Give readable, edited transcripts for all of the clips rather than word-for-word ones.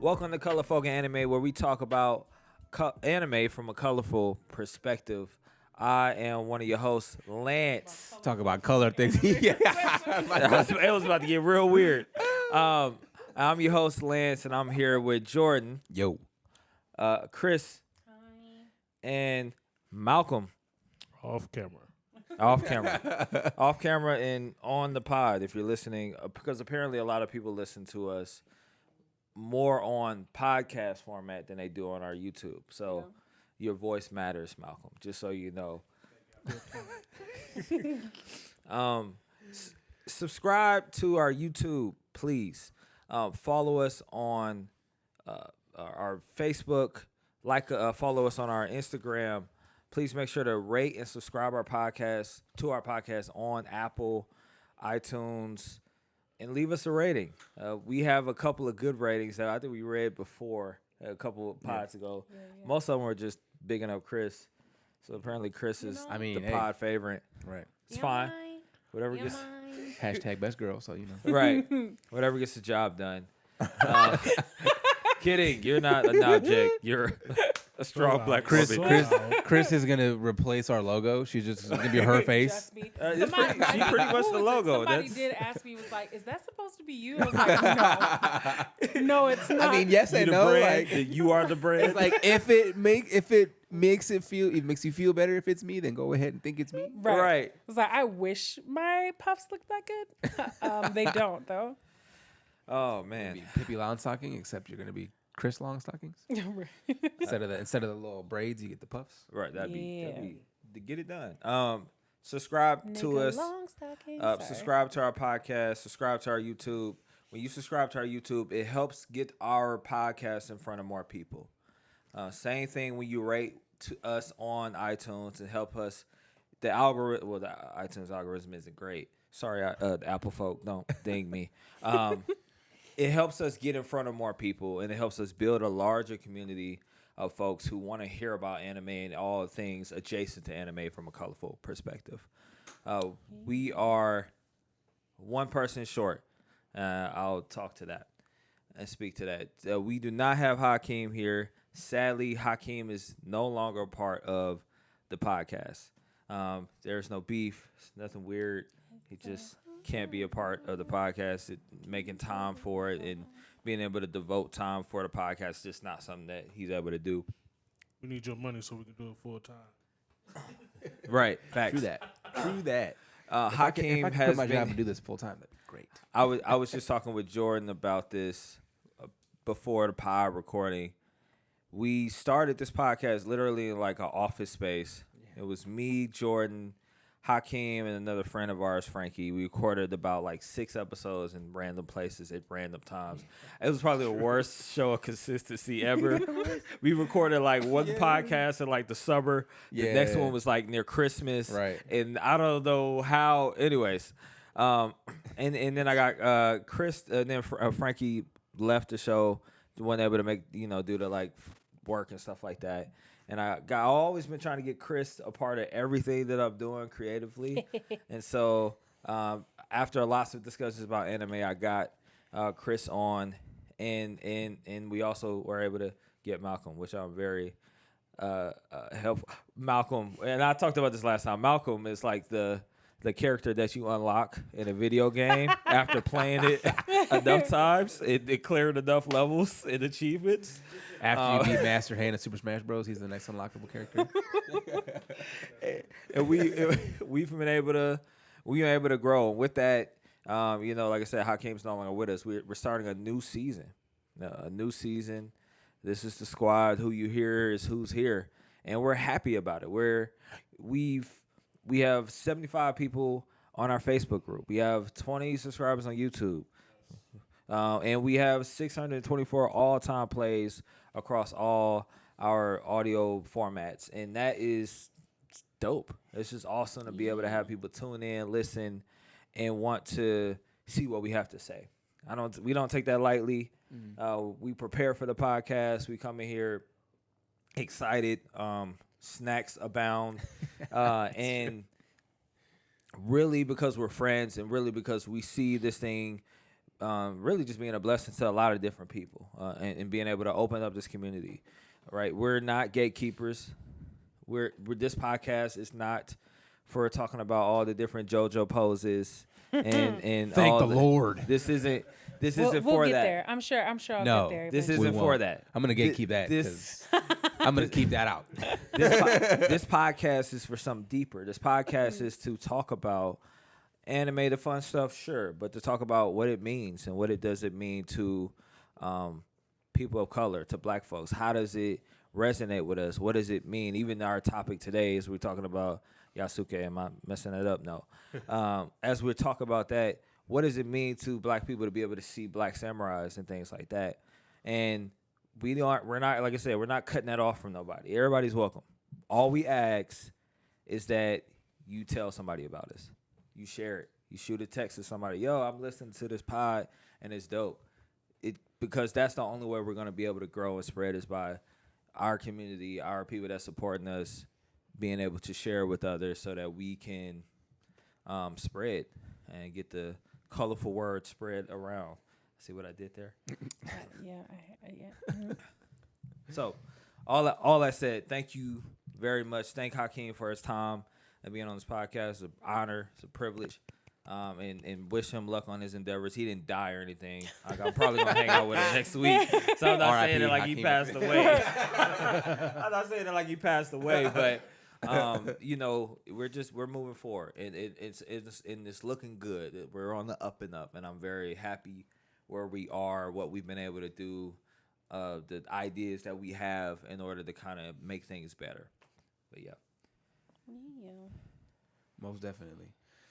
Welcome to Color Folk Anime, where we talk about anime from a colorful perspective. I am one of your hosts, Lance. Talk about color things. Yeah. It was about to get real weird. I'm your host, Lance, and I'm here with Jordan. Yo. Kris. Hi. And Malcolm. Off camera. Off camera and on the pod if you're listening, because apparently a lot of people listen to us more on podcast format than they do on our YouTube. So your voice matters, Malcolm, just so you know. Subscribe to our YouTube, please. Follow us on our Facebook. Follow us on our Instagram. Please make sure to rate and subscribe to our podcast on Apple, iTunes, and leave us a rating. We have a couple of good ratings that I think we read before a couple of pods ago. Yeah. Most of them were just bigging up Kris. So apparently Kris is the pod favorite. Right. It's fine. Whatever gets Hashtag best girl, so you know. Right. Whatever gets the job done. Kidding. You're not an object. You're a strong black woman. Kris is gonna replace our logo. She's just gonna be her face. She's pretty much the logo. Somebody did ask me, was like, "Is that supposed to be you?" I was like, "No, no, it's not." I mean, yes and no. Like, you are the brand. It's like if it makes you feel better if it's me, then go ahead and think it's me. Right. I was like, I wish my puffs looked that good. They don't though. Oh man. Maybe Pippi Longstocking, except you're gonna be Kris Longstockings. instead of the little braids, you get the puffs. Right. That'd be to get it done. Subscribe to us. Subscribe to our podcast. Subscribe to our YouTube. When you subscribe to our YouTube, it helps get our podcast in front of more people. Same thing when you rate to us on iTunes and help us. The algorithm, well, the iTunes algorithm isn't great. Sorry, the Apple folk, don't ding me. It helps us get in front of more people, and it helps us build a larger community of folks who want to hear about anime and all things adjacent to anime from a colorful perspective. We are one person short. I'll talk to that and speak to that. We do not have Hakeem here. Sadly, Hakeem is no longer a part of the podcast. There's no beef. It's nothing weird. He just can't be a part of the podcast. Making time for it and being able to devote time for the podcast is just not something that he's able to do. We need your money so we can do it full time. Right. Facts. True that. Hakeem if I has my been. job and do this full time, that'd be great. I was just talking with Jordan about this before the pod recording. We started this podcast literally in like an office space. Yeah. It was me, Jordan, Hakeem, and another friend of ours, Frankie. We recorded about like 6 episodes in random places at random times. It was probably the worst show of consistency ever. We recorded like one podcast in like the summer. The next one was like near Christmas. Right. And I don't know how. Anyways, and then I got Kris, and then Frankie left the show. Wasn't able to make do the like work and stuff like that. And I've always been trying to get Kris a part of everything that I'm doing creatively. And so after lots of discussions about anime, I got Kris on, and we also were able to get Malcolm, which I'm very helpful. Malcolm, and I talked about this last time. Malcolm is like the character that you unlock in a video game after playing it enough times. It cleared enough levels and achievements. After you beat Master Hand in Super Smash Bros., he's the next unlockable character. And we've been able to grow. And with that, like I said, Hakeem's no longer with us. We're starting a new season. This is the squad. Who you hear is who's here, and we're happy about it. We have 75 people on our Facebook group. We have 20 subscribers on YouTube. And we have 624 all-time plays across all our audio formats. And that is dope. It's just awesome to be able to have people tune in, listen, and want to see what we have to say. We don't take that lightly. We prepare for the podcast. We come in here excited. Snacks abound. And really because we're friends and really because we see this thing really just being a blessing to a lot of different people and being able to open up this community, right? We're not gatekeepers. We're this podcast is not for talking about all the different JoJo poses and Thank all the Lord. This isn't we'll for get that. there. I'm sure I'll No, get there. This eventually. isn't for that. I'm gonna gatekeep that. I'm gonna keep that out. This podcast is for something deeper. This podcast is to talk about animated fun stuff, sure, but to talk about what it means and what it does it mean to people of color, to black folks. How does it resonate with us? What does it mean? Even our topic today is we're talking about Yasuke. Am I messing it up? No. As we talk about that, what does it mean to black people to be able to see black samurais and things like that? And we're not, like I said, we're not cutting that off from nobody. Everybody's welcome. All we ask is that you tell somebody about us. You share it. You shoot a text to somebody. Yo, I'm listening to this pod and it's dope. Because that's the only way we're going to be able to grow and spread is by our community, our people that supporting us, being able to share with others so that we can spread and get the colorful word spread around. See what I did there? Yeah. Mm-hmm. So, all I said, thank you very much. Thank Hakeem for his time and being on this podcast. It's an honor. It's a privilege. And wish him luck on his endeavors. He didn't die or anything. I'm probably going to hang out with him next week. So I'm not saying it like he passed away. I'm not saying it like he passed away, but we're moving forward, and it's looking good. We're on the up and up, and I'm very happy where we are, what we've been able to do, the ideas that we have in order to kind of make things better. But yeah, Most definitely.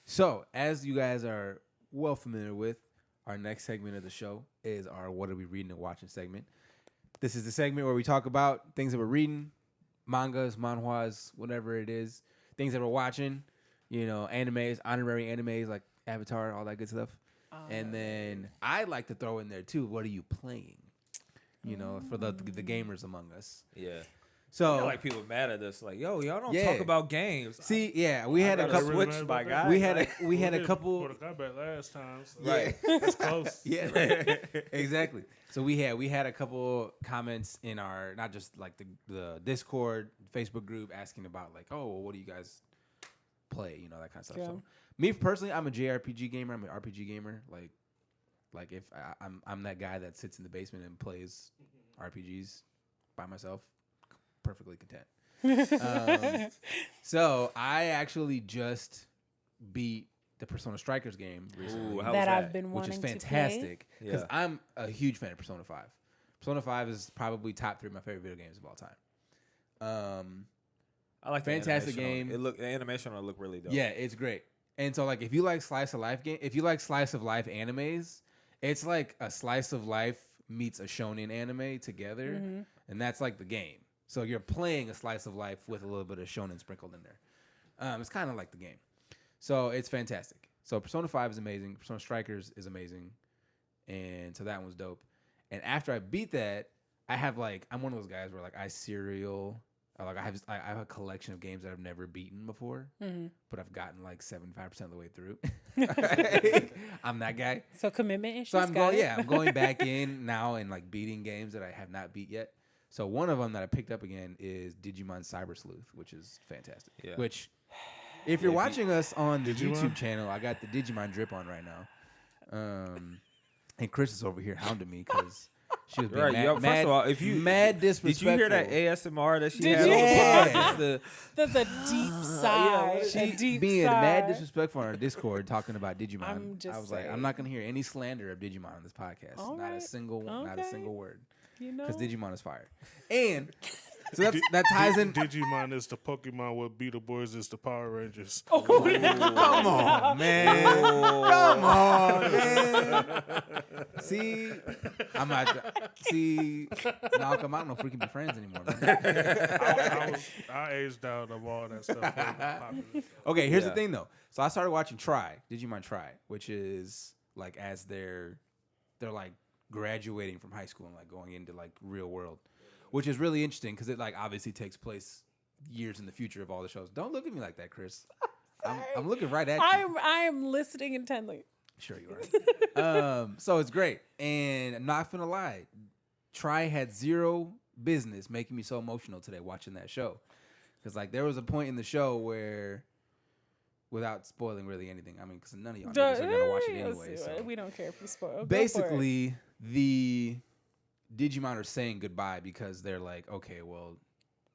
So, as you guys are well familiar with, our next segment of the show is our What Are We Reading and Watching segment. This is the segment where we talk about things that we're reading, mangas, manhwas, whatever it is, things that we're watching, animes, honorary animes like Avatar, all that good stuff. And then I like to throw in there too, what are you playing? For the gamers among us. yeah. So like people mad at us, like, yo, y'all don't talk about games. See, we had a couple. Switch, my guy. We had a couple. Mortal Kombat last time, so Right. That's close. Yeah, exactly. So we had a couple comments in our, not just like the Discord, Facebook group asking about like, oh, well, what do you guys play? That kind of stuff. Yeah. So me personally, I'm a JRPG gamer. I'm an RPG gamer. Like if I'm that guy that sits in the basement and plays RPGs by myself, perfectly content. So I actually just beat the Persona Strikers game recently. Ooh, how was that I've that? been Which wanting is to fantastic because Yeah. I'm a huge fan of Persona 5. Persona 5 is probably top 3 of my favorite video games of all time. I like fantastic the animation. game. The animation will look really dope. Yeah, it's great. And so like if you like slice of life animes, it's like a slice of life meets a shonen anime together, and that's like the game. So you're playing a slice of life with a little bit of shonen sprinkled in there. It's kind of like the game. So it's fantastic. So Persona 5 is amazing. Persona Strikers is amazing. And so that one's dope. And after I beat that, I'm one of those guys where like I serial, like I have a collection of games that I've never beaten before, but I've gotten like 75% of the way through. I'm that guy. So commitment issues. So I'm going back in now and like beating games that I have not beat yet. So one of them that I picked up again is Digimon Cyber Sleuth, which is fantastic. Yeah. Which, if you're watching us on the Digimon? YouTube channel, I got the Digimon drip on right now. And Kris is over here hounding me because she was being Right, mad, first of all, if you mad disrespectful. did you hear that ASMR that she Did had you? on the pod? Yeah. That's That's a deep sigh. She a deep being sigh. mad disrespectful on our Discord talking about Digimon. I'm just I was like, saying. I'm not gonna hear any slander of Digimon on this podcast. All Not a right. single word. Because Because Digimon is fire. And so that ties in. Digimon is the Pokemon, what Beetleborgs is the Power Rangers. Come on, man. Come on, man. See, I'm not. See, Malcolm, I don't know if we can be friends anymore, man. I aged out of all that stuff. Popular. Okay, here's Yeah. the thing, though. So I started watching Digimon Try, which is like as they're like graduating from high school and like going into like real world, which is really interesting because it like obviously takes place years in the future of all the shows. Don't look at me like that, Kris. I'm looking right at you. I am listening intently. Sure you are. So it's great. And I'm not gonna lie. Try had zero business making me so emotional today watching that show. Because like there was a point in the show where, without spoiling really anything, I mean, because none of y'all niggas are gonna watch it anyway. So. We don't care if we spoil. Basically, the Digimon are saying goodbye because they're like, okay, well,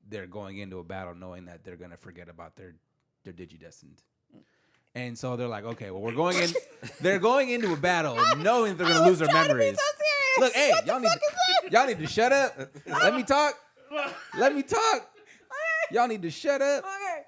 they're going into a battle knowing that they're gonna forget about their Digidestined. And so they're like, okay, well, we're going in. They're going into a battle knowing they're gonna lose their memories. So Look, hey, y'all need to shut up. Let me talk. Let me talk. Y'all need to shut up. Okay,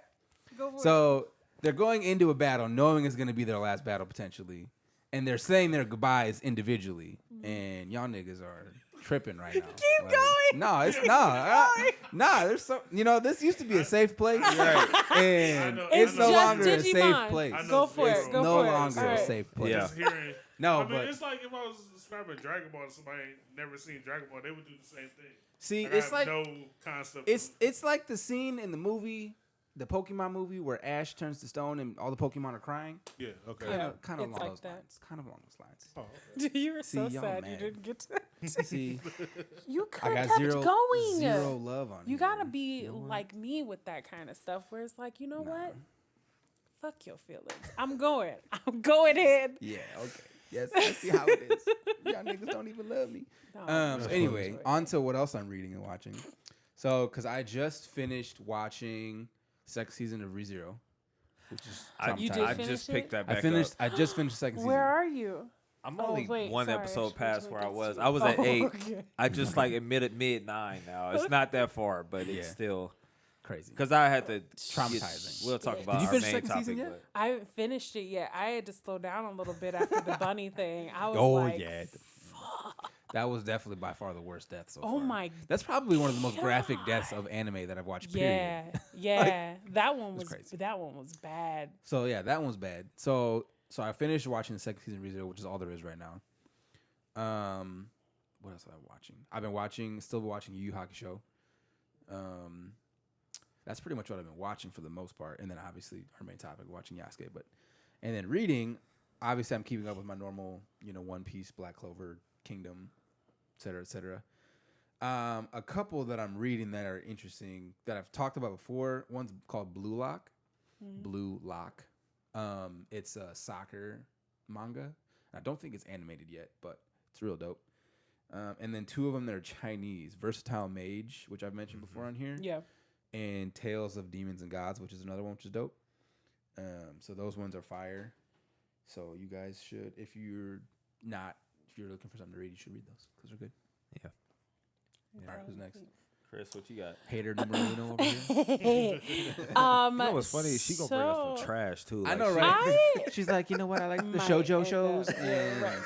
go for it. So they're going into a battle knowing it's gonna be their last battle potentially, and they're saying their goodbyes individually. And y'all niggas are tripping right now. Keep going. No, it's not. Nah, there's so this used to be a safe place, right? And it's no longer a safe place. Go for it. It's Go no for it. longer All a right. safe place. Yeah. Just hearing, No, I mean, but it's like if I was describing Dragon Ball to somebody ain't never seen Dragon Ball, they would do the same thing. see, I it's have like no concept. it's like the scene in the movie, the Pokemon movie, where Ash turns to stone and all the Pokemon are crying. Yeah. Okay. Yeah. Kind of it's along like those that. lines. Kind of along those lines. Oh, okay. You were so See, y'all sad you mad. didn't get to. See, You I could have got kept zero going. love on You here. gotta be You know what? like me with that kind of stuff, where it's like, you know Nah. what? Fuck your feelings. I'm going. I'm going in. Yeah, okay. Yes, I see how it is. Y'all niggas don't even love me. No, So anyway, on to what else I'm reading and watching. So, because I just finished watching second season of ReZero, which is You traumatizing. did I finish just it? picked that back I finished. up. I just finished the second season. Where are you? I'm Oh, only wait, one sorry. episode past Which where I one was. gets I was at you? 8. Okay. I just like admitted mid-9 now. It's not that far, but Yeah. it's still Crazy. because I had to Traumatizing. We'll talk Did about you our finish main second topic. season yet? But I haven't finished it yet. I had to slow down a little bit after the bunny thing. I was Oh like, yeah. That was definitely by far the worst death so far. oh my That's probably one of the most graphic deaths of anime that I've watched. Period. yeah. That one was crazy. bad. So yeah, that one's bad. So I finished watching the second season of ReZero, which is all there is right now. What else am I watching? I've been still watching Yu Yu Hakusho. That's pretty much what I've been watching for the most part. And then obviously our main topic, watching Yasuke. And then reading, obviously I'm keeping up with my normal, One Piece, Black Clover, Kingdom, et cetera, et cetera. A couple that I'm reading that are interesting that I've talked about before. One's called Blue Lock. Blue Lock. It's a soccer manga. I don't think it's animated yet, but it's real dope. And then two of them that are Chinese. Versatile Mage, which I've mentioned before on here. Yeah. And Tales of Demons and Gods, which is another one, which is dope. So those ones are fire. So you guys should, if you're looking for something to read, you should read those because they're good. yeah, All right, who's next? Chris, what you got? Hater number uno over here. You know what's funny? She gonna bring us so- some trash too. I Like, know, she- right? She's like, you know what? I like the Might shoujo end shows. up- And right.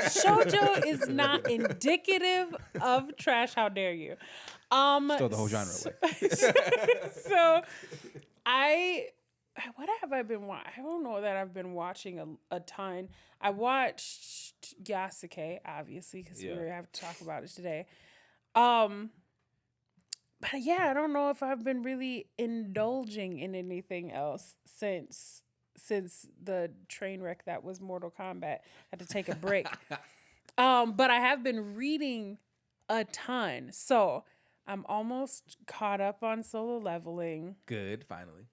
Shoujo is not indicative of trash. How dare you? Throw the whole genre away. So what have I been watching? I don't know that I've been watching a ton. I watched Yasuke, obviously, because we have to talk about it today. But yeah, I don't know if I've been really indulging in anything else since the train wreck that was Mortal Kombat. I had to take a break. But I have been reading a ton. So I'm almost caught up on Solo Leveling. Good, finally.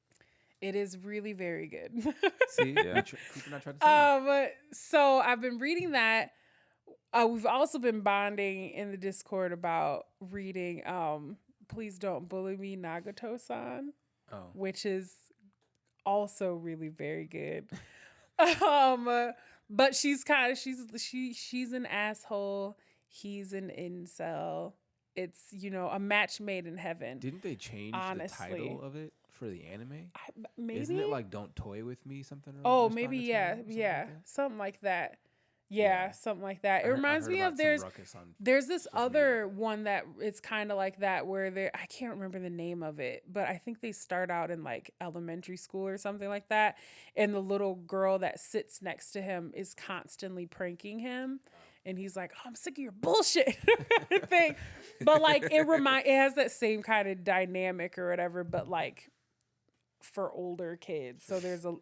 It is really very good. See, Yeah. people not trying to say So I've been reading that. We've also been bonding in the Discord about reading Please Don't Bully Me, Nagato-san, which is also really very good. But she's an asshole. He's an incel. It's, a match made in heaven. Didn't they change honestly. the title of it for the anime? Maybe? Isn't it like "Don't Toy with Me" something? Oh, maybe something like that. Yeah, something like that. It reminds me of there's this other one that it's kind of like that where I can't remember the name of it, but I think they start out in like elementary school or something like that, and the little girl that sits next to him is constantly pranking him. and he's like, oh, I'm sick of your bullshit thing. But like it has that same kind of dynamic or whatever, but like for older kids. So there's a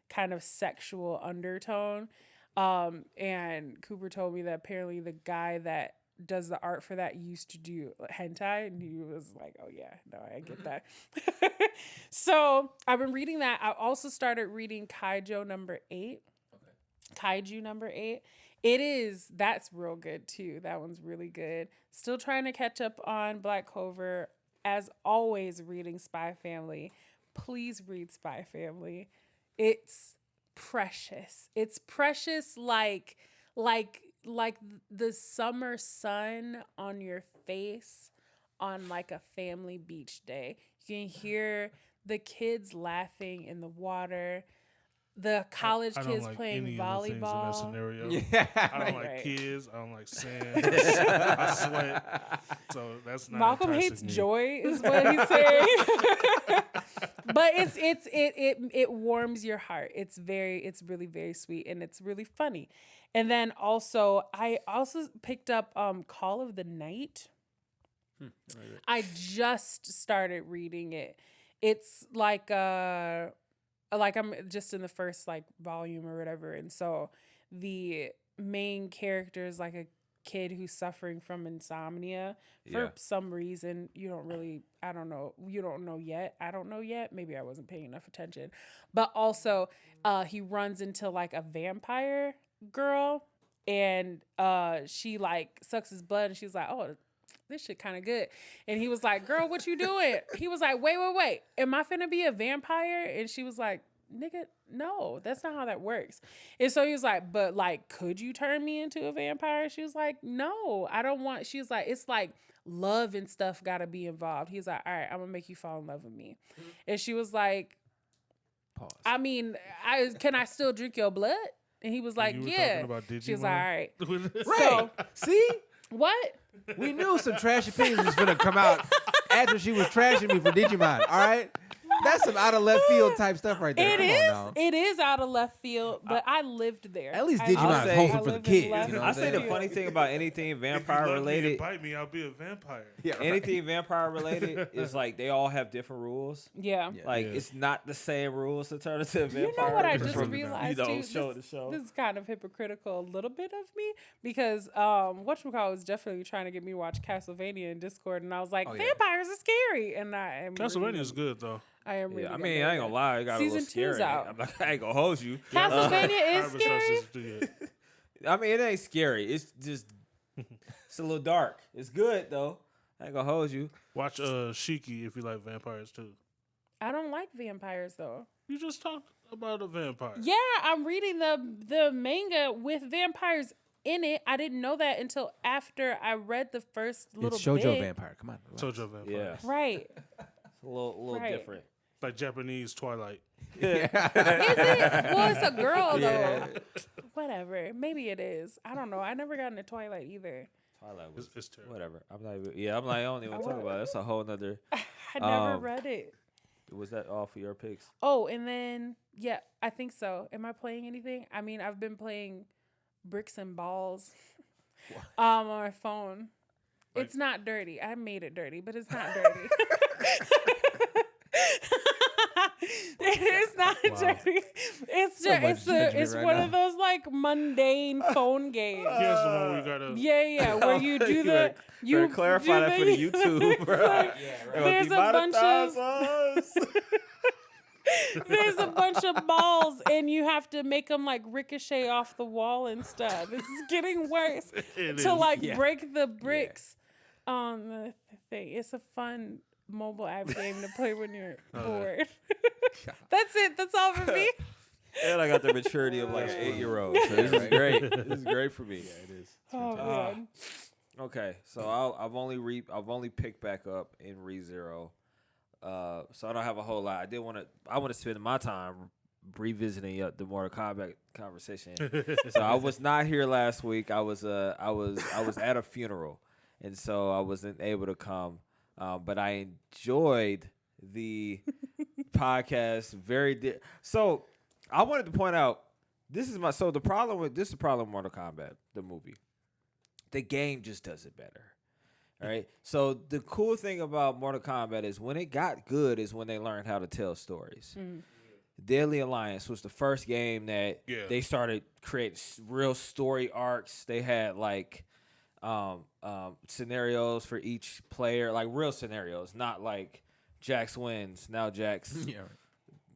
kind of sexual undertone. And Cooper told me that apparently the guy that does the art for that used to do hentai, and he was like, oh yeah, no, I get that. So I've been reading that. I also started reading Kaiju number 8. That's real good too. That one's really good. Still trying to catch up on Black Clover. As always, reading Spy Family. Please read Spy Family. It's precious. It's precious like the summer sun on your face on like a family beach day. You can hear the kids laughing in the water. The college kids playing volleyball. In that scenario. Yeah. I don't like kids. I don't like sand. I sweat. So that's not Malcolm enticing hates me. joy, is what he's saying. But it warms your heart. It's really very sweet, and it's really funny. And then I also picked up Call of the Night. I just started reading it. It's like I'm just in the first like volume or whatever, and so the main character is like a kid who's suffering from insomnia for some reason. I don't know yet. Maybe I wasn't paying enough attention. But also he runs into like a vampire girl, and she like sucks his blood, and she's like, oh, this shit kind of good. And he was like, girl, what you doing? He was like, wait. Am I finna be a vampire? And she was like, nigga, no, that's not how that works. And so he was like, but like, could you turn me into a vampire? She was like, no, I don't want. She was like, it's like love and stuff gotta be involved. He's like, all right, I'm gonna make you fall in love with me. And she was like, Pause. I mean, can I still drink your blood? And he was like, yeah. She was like, all right. Right. See? What? We knew some trashy opinions was gonna come out after she was trashing me for Digimon. All right, that's some out of left field type stuff right there. It is out of left field, but I lived there. At least Digimon is wholesome for the kids. You know I say the funny thing about anything vampire related. If you bite me, I'll be a vampire. Yeah, right. Anything vampire related is like they all have different rules. Yeah. Like it's not the same rules to turn into a vampire. You know what I just from, realized too? show to show. This is kind of hypocritical a little bit of me because whatchamacallit was definitely trying to get me to watch Castlevania in Discord, and I was like, vampires are scary, and I am. Castlevania is good though. I am. Really I mean, I ain't gonna lie, it got Season a little scary. 2's out. I ain't gonna hold you. Castlevania is scary. I mean, it ain't scary. It's just it's a little dark. It's good though. I ain't gonna hold you. Watch Shiki if you like vampires too. I don't like vampires though. You just talked about a vampire. Yeah, I'm reading the manga with vampires in it. I didn't know that until after I read the first little it's shoujo bit. vampire. Come on. Shoujo vampire. Yeah, Right. it's a little different. Like Japanese Twilight. Is it? Well, it's a girl though. Yeah. Whatever. Maybe it is. I don't know. I never got into Twilight either. Twilight was It's terrible. whatever. I'm not even. Yeah, I'm like I don't even talk about it. That's a whole nother. I never read it. Was that all for your picks? Oh, and then yeah, I think so. Am I playing anything? I mean, I've been playing Bricks and Balls on my phone. It's not dirty. I made it dirty, but it's not dirty. It's not dirty. It's just it's right one now. of those like mundane phone games. Here's the one we gotta. Yeah, where you do the You clarify that for the YouTube, bro. There's a bunch of there's a bunch of balls, and you have to make them like ricochet off the wall and stuff. It's getting worse to like break the bricks on the thing. It's a fun mobile app game to play when you're bored. That's it. That's all for me. And I got the maturity of like an 8-year-old. So this is great. This is great for me. Yeah, it is. Oh man. Okay, so I've only picked back up in ReZero. So I don't have a whole lot. I want to spend my time revisiting the Mortal Kombat conversation. So I was not here last week. I was at a funeral, and so I wasn't able to come. But I enjoyed the podcast so I wanted to point out This is the problem with Mortal Kombat, the movie. The game just does it better. All right. So the cool thing about Mortal Kombat is when it got good is when they learned how to tell stories. Deadly Alliance was the first game that they started creating real story arcs. They had like scenarios for each player, like real scenarios, not like Jax wins. Now Jax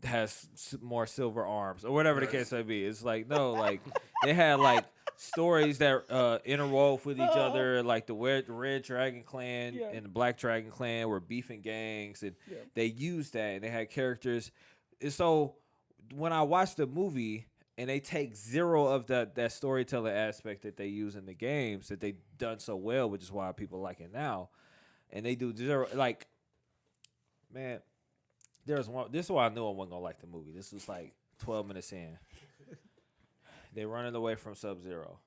has more silver arms or whatever the case may be. It's like, no, like they had like stories that interwove with each other, like the Red Dragon Clan and the Black Dragon Clan were beefing gangs, and they used that, and they had characters. And so when I watch the movie and they take zero of that storytelling aspect that they use in the games that they done so well, which is why people like it now, and they do zero, like, man, there's one. This is why I knew I wasn't gonna like the movie. This was like 12 minutes in. They running away from Sub-Zero.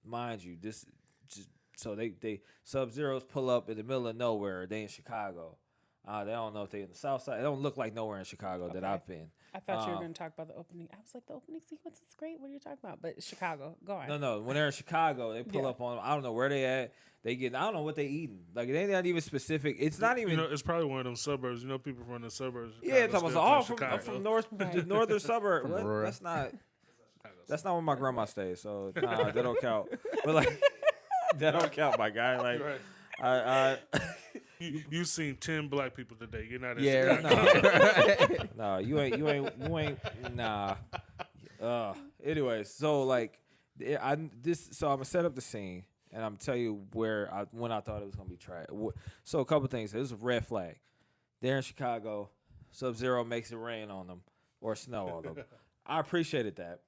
Mind you, this just so they Sub-Zeros pull up in the middle of nowhere. They in Chicago. They don't know if they in the South Side. It don't look like nowhere in Chicago that I've been. I thought you were going to talk about the opening. I was like, the opening sequence is great. What are you talking about? But Chicago, go on. No. When they're in Chicago, they pull up on them. I don't know where they at. They get. I don't know what they eating. Like they not even specific. It's not even. It's probably one of them suburbs. People from the suburbs. Yeah, talking about I'm from north, the northern suburb. That's not. That's not where my grandma stays. So that don't count. But like, that don't count, my guy. Like, I You've seen 10 black people today. You're not. No, you ain't. Nah. Anyways, so like, so I'm gonna set up the scene, and I'm tell you when I thought it was gonna be trash. So a couple things. It was a red flag. They're in Chicago. Sub-Zero makes it rain on them or snow on them. I appreciated that.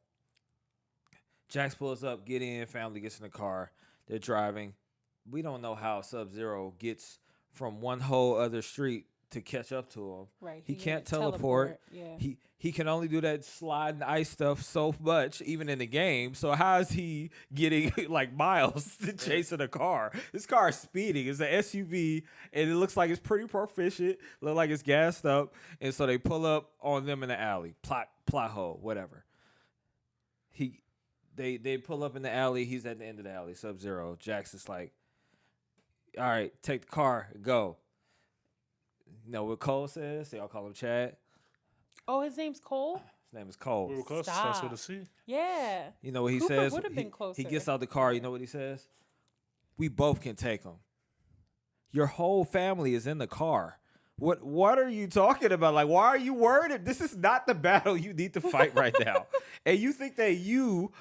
Jax pulls up, get in, family gets in the car. They're driving. We don't know how Sub-Zero gets from one whole other street to catch up to him. Right. He can't teleport. Yeah. He can only do that slide and ice stuff so much, even in the game. So how is he getting like miles to chasing a car? This car is speeding. It's an SUV, and it looks like it's pretty proficient. Look like it's gassed up. And so they pull up on them in the alley. Plot hole, whatever. They pull up in the alley. He's at the end of the alley. Sub-Zero. Jax is like, all right, take the car, go. You know what Cole says? Y'all call him Chad. Oh, his name's Cole? His name is Cole. We were close. Starts with a C. Yeah. You know what he Cooper says? would have been closer. He gets out the car. You know what he says? We both can take him. Your whole family is in the car. What are you talking about? Like, why are you worried? This is not the battle you need to fight right now. And you think that you,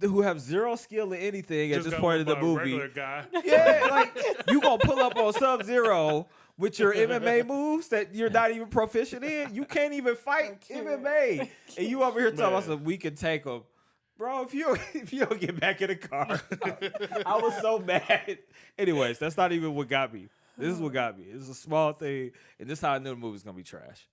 who have zero skill in anything at this point in the movie, guy. yeah, like you gonna pull up on Sub-Zero with your MMA moves that you're not even proficient in? You can't even fight MMA, and you over here talking about some we can take them. Bro, if you don't get back in the car, I was so mad. Anyways, that's not even what got me. This is what got me. It's a small thing, and this is how I knew the movie was gonna be trash.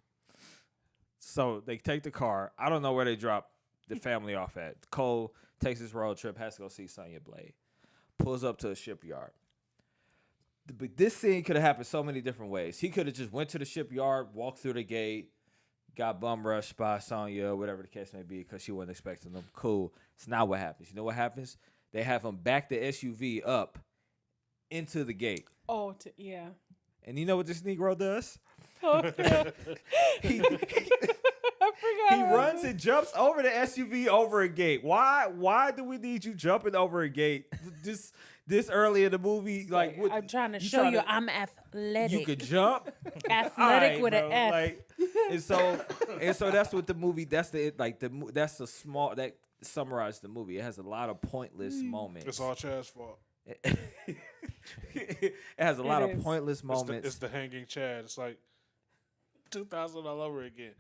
So they take the car. I don't know where they drop the family off at. Cole takes his road trip, has to go see Sonya Blade. Pulls up to a shipyard. But this scene could have happened so many different ways. He could have just went to the shipyard, walked through the gate, got bum rushed by Sonya, whatever the case may be, because she wasn't expecting them. Cool. It's not what happens. You know what happens? They have him back the SUV up into the gate. Oh, yeah. And you know what this Negro does? Oh, yeah. He I forgot. He runs and jumps over the SUV over a gate. Why do we need you jumping over a gate this early in the movie? Like, what, I'm trying to show you I'm athletic. You could jump. Athletic with an F. Like, and so that's what the movie. That's the small that summarized the movie. It has a lot of pointless moments. It's all Chad's fault. It has a lot of pointless moments. It's the hanging Chad. It's like 2000 all over again.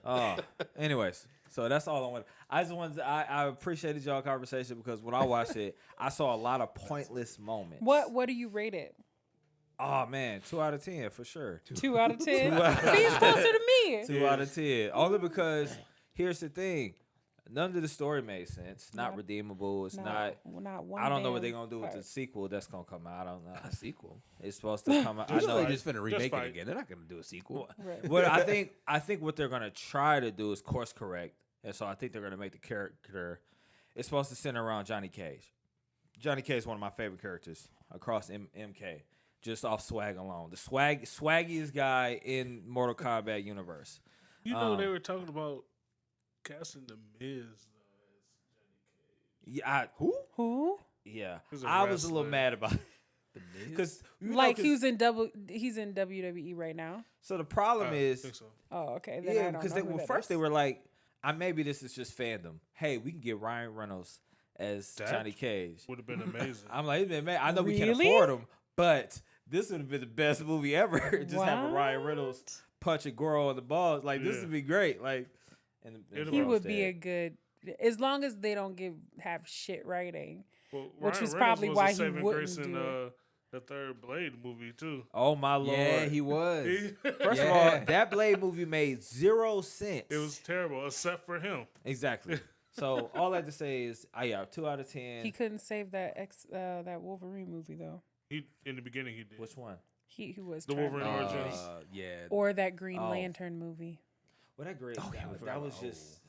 Oh, anyways, so that's all I wanted. I appreciated y'all conversation because when I watched it, I saw a lot of pointless moments. What do you rate it? Oh man, 2 out of 10 for sure. 2 out of 10. See, it's closer to me. 2 out of 10. Only because here's the thing. None of the story made sense. Not redeemable. It's not one. I don't know what they're gonna do with the sequel that's gonna come out. I don't know. A sequel? It's supposed to come out. I know they're just finna remake it again. They're not gonna do a sequel. Right. Well, I think what they're gonna try to do is course correct and so I think they're gonna make the character. It's supposed to center around Johnny Cage. Johnny Cage is one of my favorite characters across MK, just off swag alone. The swaggiest guy in Mortal Kombat universe. You know they were talking about casting the Miz though as Johnny Cage. Yeah, Who? Yeah, He's a I was a little wrestler. mad about it because He's in WWE right now. So the problem I is, think so. Oh, okay. Then I yeah, don't because know who that first is. they were like, maybe this is just fandom. Hey, we can get Ryan Reynolds as That Johnny Cage. Would have been amazing. I'm like, man, I know we can't Really? afford him, but this would have been the best movie ever. Just having Ryan What? Reynolds punch a Goro on the balls, like this Yeah. would be great. Like, and It'd He Bro, would be a good, as long as they don't have shit writing. Well, Which Ryan was Reynolds probably was why a he saving wouldn't grace in do it. the third Blade movie too. Oh my lord! Yeah, he was. First of all, that Blade movie made 0 cents. It was terrible, except for him. exactly. So all I have to say is, 2 out of 10. He couldn't save that that Wolverine movie though. He in the beginning he did. Which one? He was The trying Wolverine to- Origins. Yeah. or that Green Oh. Lantern movie. Well, that great. Oh, yeah, we that forgot was about- just.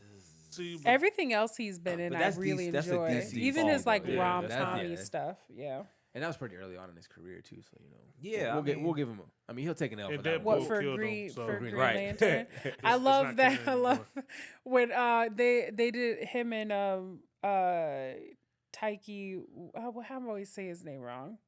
See, but Everything else he's been in, but I that's really DC that's a enjoy. DC Even fault, his like though. Yeah, rom that's- com yeah. stuff. Yeah. And that was pretty early on in his career too, so you know. Yeah, we'll give him. I mean, he'll take an L And for that. Deadpool one. What for killed him, Green so- for Green Green Right. Lantern? I it's love not that. canon I love anymore. when they did him and Taiki. How am I always say his name wrong?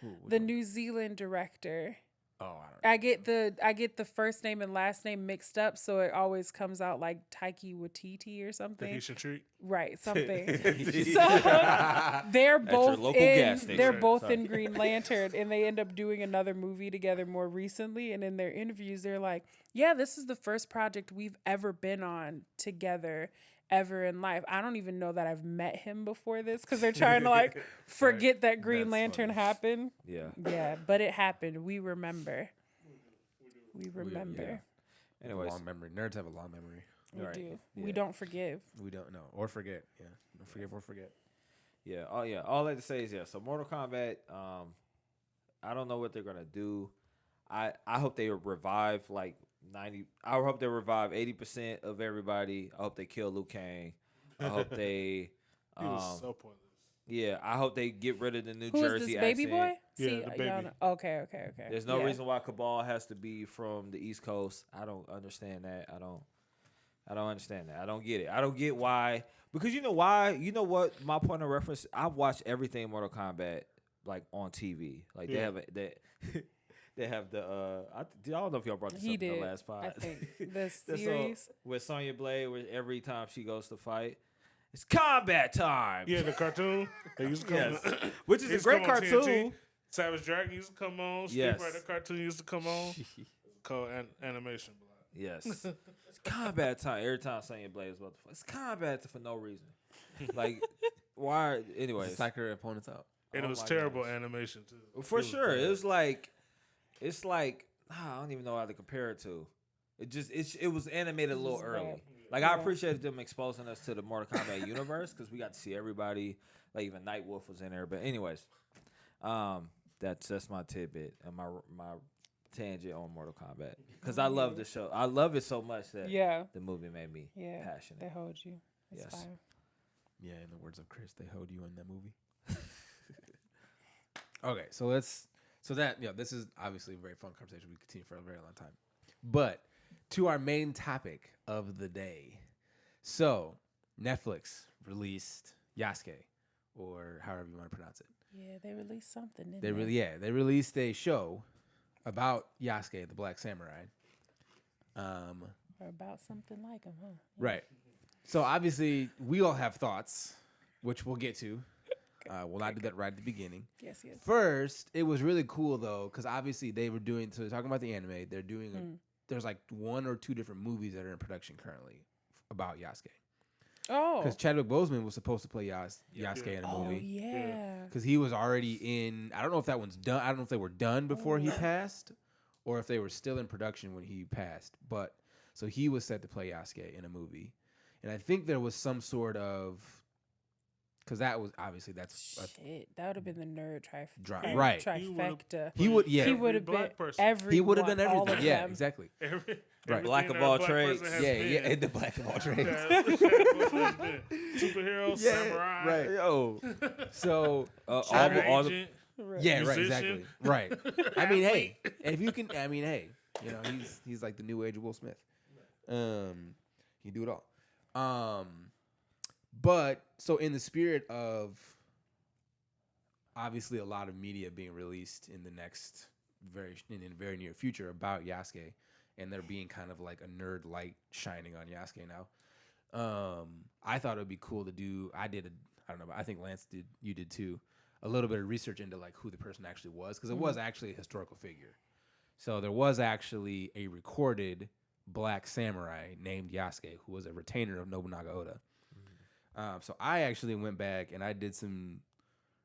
Ooh, which The one? New Zealand director. Oh, I don't know. I get the first name and last name mixed up, so it always comes out like Taiki Watiti or The something. Haitian treat. Right, something. So- So they're both local in gas station. they're Right, both sorry. in Green Lantern, and they end up doing another movie together more recently. And in their interviews, they're like, "Yeah, this is the first project we've ever been on together ever in life. I don't even know that I've met him before this because they're trying to like forget that Green That's Lantern funny. happened. Yeah. Yeah, but it happened. We remember. We remember. Anyways, Long memory. Nerds have a long memory. We Right. do. Yeah. We don't forgive. We don't know or forget. Yeah, don't forgive or forget. yeah. Oh yeah. All I have to say is So Mortal Kombat. I don't know what they're gonna do. I hope they revive like 90. I hope they revive 80% of everybody. I hope they kill Liu Kang. I hope they. He was so pointless. Yeah. I hope they get rid of the New Who is Jersey this baby accent. boy? Yeah, the y'all baby. know- Okay. There's no Yeah. reason why Cabal has to be from the East Coast. I don't understand that. I don't understand that. I don't get it. I don't get why. Because you know why? You know what? My point of reference. I've watched everything Mortal Kombat like on TV. Like they Yeah. have they have the. I don't know if y'all brought this He up in did. the last pod. I think this That's series. with Sonya Blade, where every time she goes to fight, it's combat time. Yeah, the cartoon. They used to come Yes. Which is They a used to great come on cartoon. TNT. Savage Dragon used to come on. Street Yes. Fighter cartoon used to come on. Called animation. Yes. It's combat time. Every time Sonya Blade is about to fight. It's combat for no reason. Like, why? Anyways. Psych her opponents out. And Oh it was my terrible gosh. animation too. For It was sure. bad. It was like, it's like, I don't even know how to compare it to. It was animated a little It's early. bad. Like, I Yeah. appreciated them exposing us to the Mortal Kombat universe because we got to see everybody. Like, even Nightwolf was in there. But anyways, that's my tidbit and my tangent on Mortal Kombat because I love the show. I love it so much that Yeah. the movie made me Yeah. passionate. They hold you. It's Yes. fine. Yeah, in the words of Kris, they hold you in that movie. Okay, this is obviously a very fun conversation. We continue for a very long time. But to our main topic of the day. So, Netflix released Yasuke, or however you want to pronounce it. Yeah, they released something. Didn't They released a show about Yasuke, the Black Samurai. Or about something like him, huh? Yeah. Right. So obviously we all have thoughts, which we'll get to. We'll not do that right at the beginning. Yes. First, it was really cool though, because obviously they were doing. So talking about the anime, they're doing. There's like 1 or 2 different movies that are in production currently about Yasuke. Oh. Because Chadwick Boseman was supposed to play Yasuke in a Oh movie. yeah. Because he was already in. I don't know if that one's done. I don't know if they were done before he passed, or if they were still in production when he passed. But so he was set to play Yasuke in a movie, and I think there was some sort of because that was obviously that's Shit, that would have been the nerd right. trifecta. He would He would have been black person. everyone. he would have done all of everything. Yeah, them. exactly. Everything Black that of a all black trades. person has Yeah, been. the black of all trades. Superhero, Yeah, samurai, right. Yo, So all travel the agent. Right. yeah, right, Musician. exactly, right. I mean, hey, if you can, I mean, hey, you know, he's like the new age Will Smith. He do it all. But so in the spirit of obviously a lot of media being released in the next in the very near future about Yasuke, and there being kind of like a nerd light shining on Yasuke now. I thought it would be cool to do. I don't know, but I think Lance did. You did too. A little bit of research into like who the person actually was, because it was actually a historical figure. So there was actually a recorded black samurai named Yasuke who was a retainer of Nobunaga Oda. So I actually went back and I did some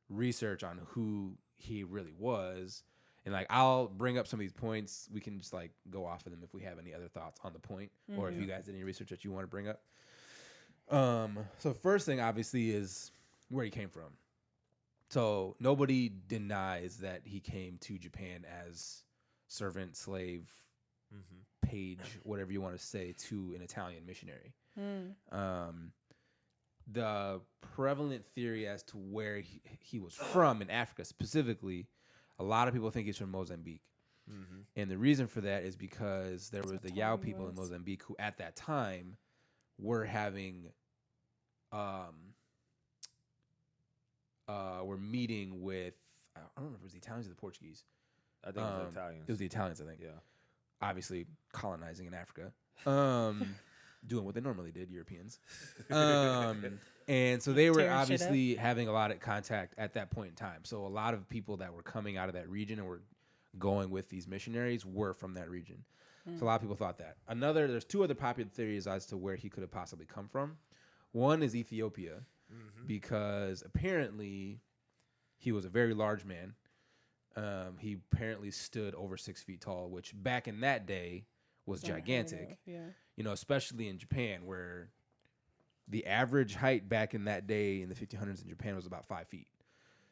research on who he really was. And like I'll bring up some of these points. We can just like go off of them if we have any other thoughts on the point, or if you guys did any research that you want to bring up. So first thing obviously is where he came from. So nobody denies that he came to Japan as servant, slave, page, whatever you want to say, to an Italian missionary. The prevalent theory as to where he was from in Africa specifically, a lot of people think he's from Mozambique. And the reason for that is because there was the Yao people in Mozambique who at that time were having were meeting with, I don't remember if it was the Italians or the Portuguese. I think it was the Italians. It was the Italians, I think. Yeah. Obviously colonizing in Africa. Doing what they normally did, Europeans. And so they were Tearing shit obviously having a lot of contact at that point in time. So a lot of people that were coming out of that region and were going with these missionaries were from that region. So a lot of people thought that. There's two other popular theories as to where he could have possibly come from. One is Ethiopia, because apparently he was a very large man. He apparently stood over 6 feet tall, which back in that day was gigantic. Yeah. You know, especially in Japan, where the average height back in that day in the 1500s in Japan was about 5 feet.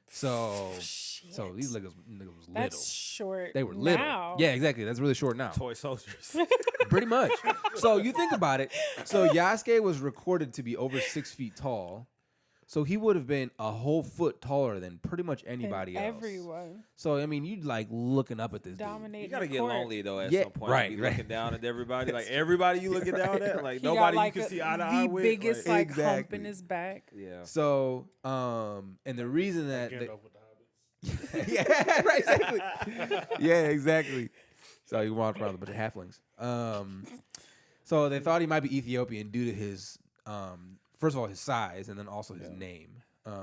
So these niggas was little. That's short. They were little. now. Yeah, exactly. That's really short now. Toy soldiers. Pretty much. So you think about it. So Yasuke was recorded to be over 6 feet tall. So he would have been a whole foot taller than pretty much anybody else. Everyone. So I mean, you'd like looking up at this Dominate. You gotta the get court. lonely though at Yeah, some point. right, You be right. looking down at everybody. Like everybody you looking down at. Like He got, nobody like, you can see eye to the eye with. biggest like, like hump Exactly. in his back. yeah. So, and the reason that Gandalf with the hobbits. yeah, right, exactly. Yeah, exactly. So he walked around with a bunch of halflings. So they thought he might be Ethiopian due to his, first of all, his size, and then also his name.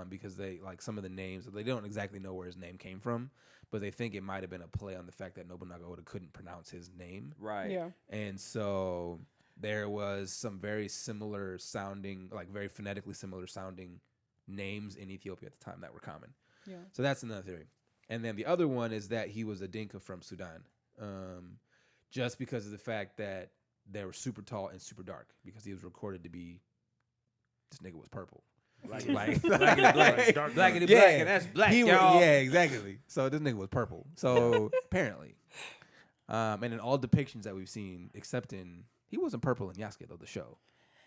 Because they like some of the names, they don't exactly know where his name came from, but they think it might have been a play on the fact that Nobunaga Oda couldn't pronounce his name. Right. Yeah. And so there was some very similar sounding, like very phonetically similar sounding names in Ethiopia at the time that were common. Yeah. So that's another theory. And then the other one is that he was a Dinka from Sudan. Just because of the fact that they were super tall and super dark, because he was recorded to be, this nigga was purple. Like black, Black and black. Dark Black and Yeah. black, and that's black, he was, y'all. yeah, exactly. So this nigga was purple. So apparently, and in all depictions that we've seen, except in he wasn't purple in Yasuke though. The show,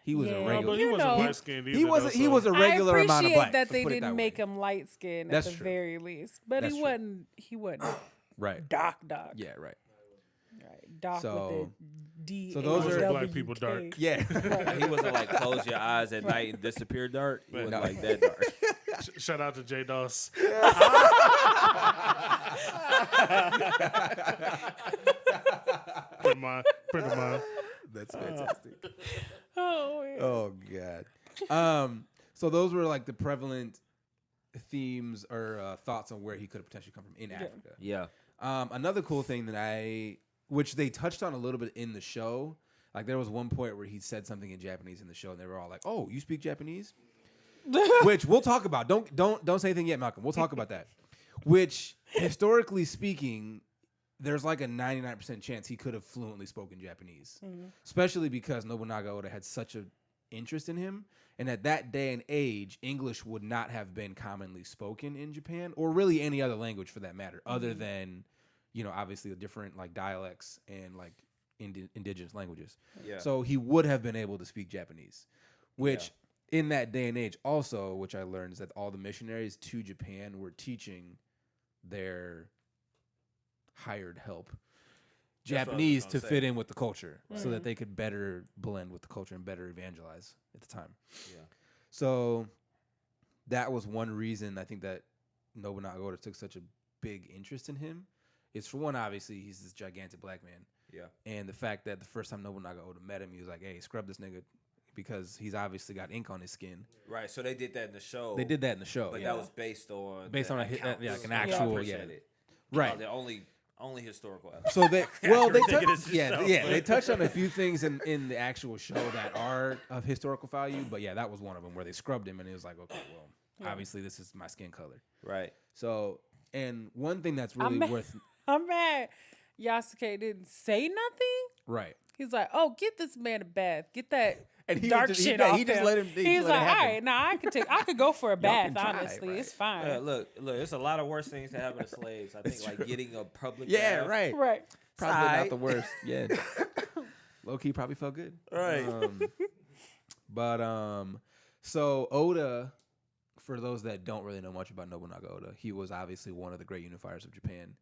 he was Yeah. a No, No, regular. but he You wasn't know. light skinned either. He was a I regular amount of appreciate black. that let's they put it didn't that make way. him light skinned That's at the true. very least, but That's he true. wasn't Right. dark. Yeah. Right. Right. Dark So- with the D. so those are- Black people dark. Yeah. He wasn't like close your eyes at night and disappear dark. He wasn't No. like that dark. Shout out to J Doss. Friend of mine. That's fantastic. Oh, yeah. Oh god. So those were like the prevalent themes or thoughts on where he could have potentially come from in Africa. Yeah. Another cool thing that which they touched on a little bit in the show, like there was one point where he said something in Japanese in the show, and they were all like, "Oh, you speak Japanese?" Which we'll talk about. Don't say anything yet, Malcolm. We'll talk about that. Which historically speaking, there's like a 99% chance he could have fluently spoken Japanese, especially because Nobunaga Oda had such a interest in him. And at that day and age, English would not have been commonly spoken in Japan, or really any other language for that matter, other than, obviously the different like dialects and like indigenous languages. Yeah. So he would have been able to speak Japanese, which in that day and age also, which I learned, is that all the missionaries to Japan were teaching their hired help Japanese to fit in with the culture so that they could better blend with the culture and better evangelize at the time. Yeah. So that was one reason I think that Nobunaga Oda took such a big interest in him. Is for one, obviously, he's this gigantic black man. Yeah. And the fact that the first time Nobunaga Oda met him, he was like, hey, scrub this nigga, because he's obviously got ink on his skin. Right. So they did that in the show. They did that in the show. But yeah. that was based on like an actual, right. The only historical episode. So they they they touched on a few things in the actual show that are of historical value, but yeah, that was one of them where they scrubbed him and it was like, okay, well, obviously this is my skin color. Right. So, and one thing that's really worth I'm mad Yasuke didn't say nothing. Right. He's like, oh, get this man a bath. Get that and he dark just, shit he, off he just him. let him. He's like, all right, now I could go for a bath. can try, Honestly, right. it's fine. Look, it's a lot of worse things that happen to slaves. I think like getting a public bath. right. Right. Probably Side. not the worst. Yeah. Low key probably felt good. Right. So Oda, for those that don't really know much about Nobunaga Oda, he was obviously one of the great unifiers of Japan.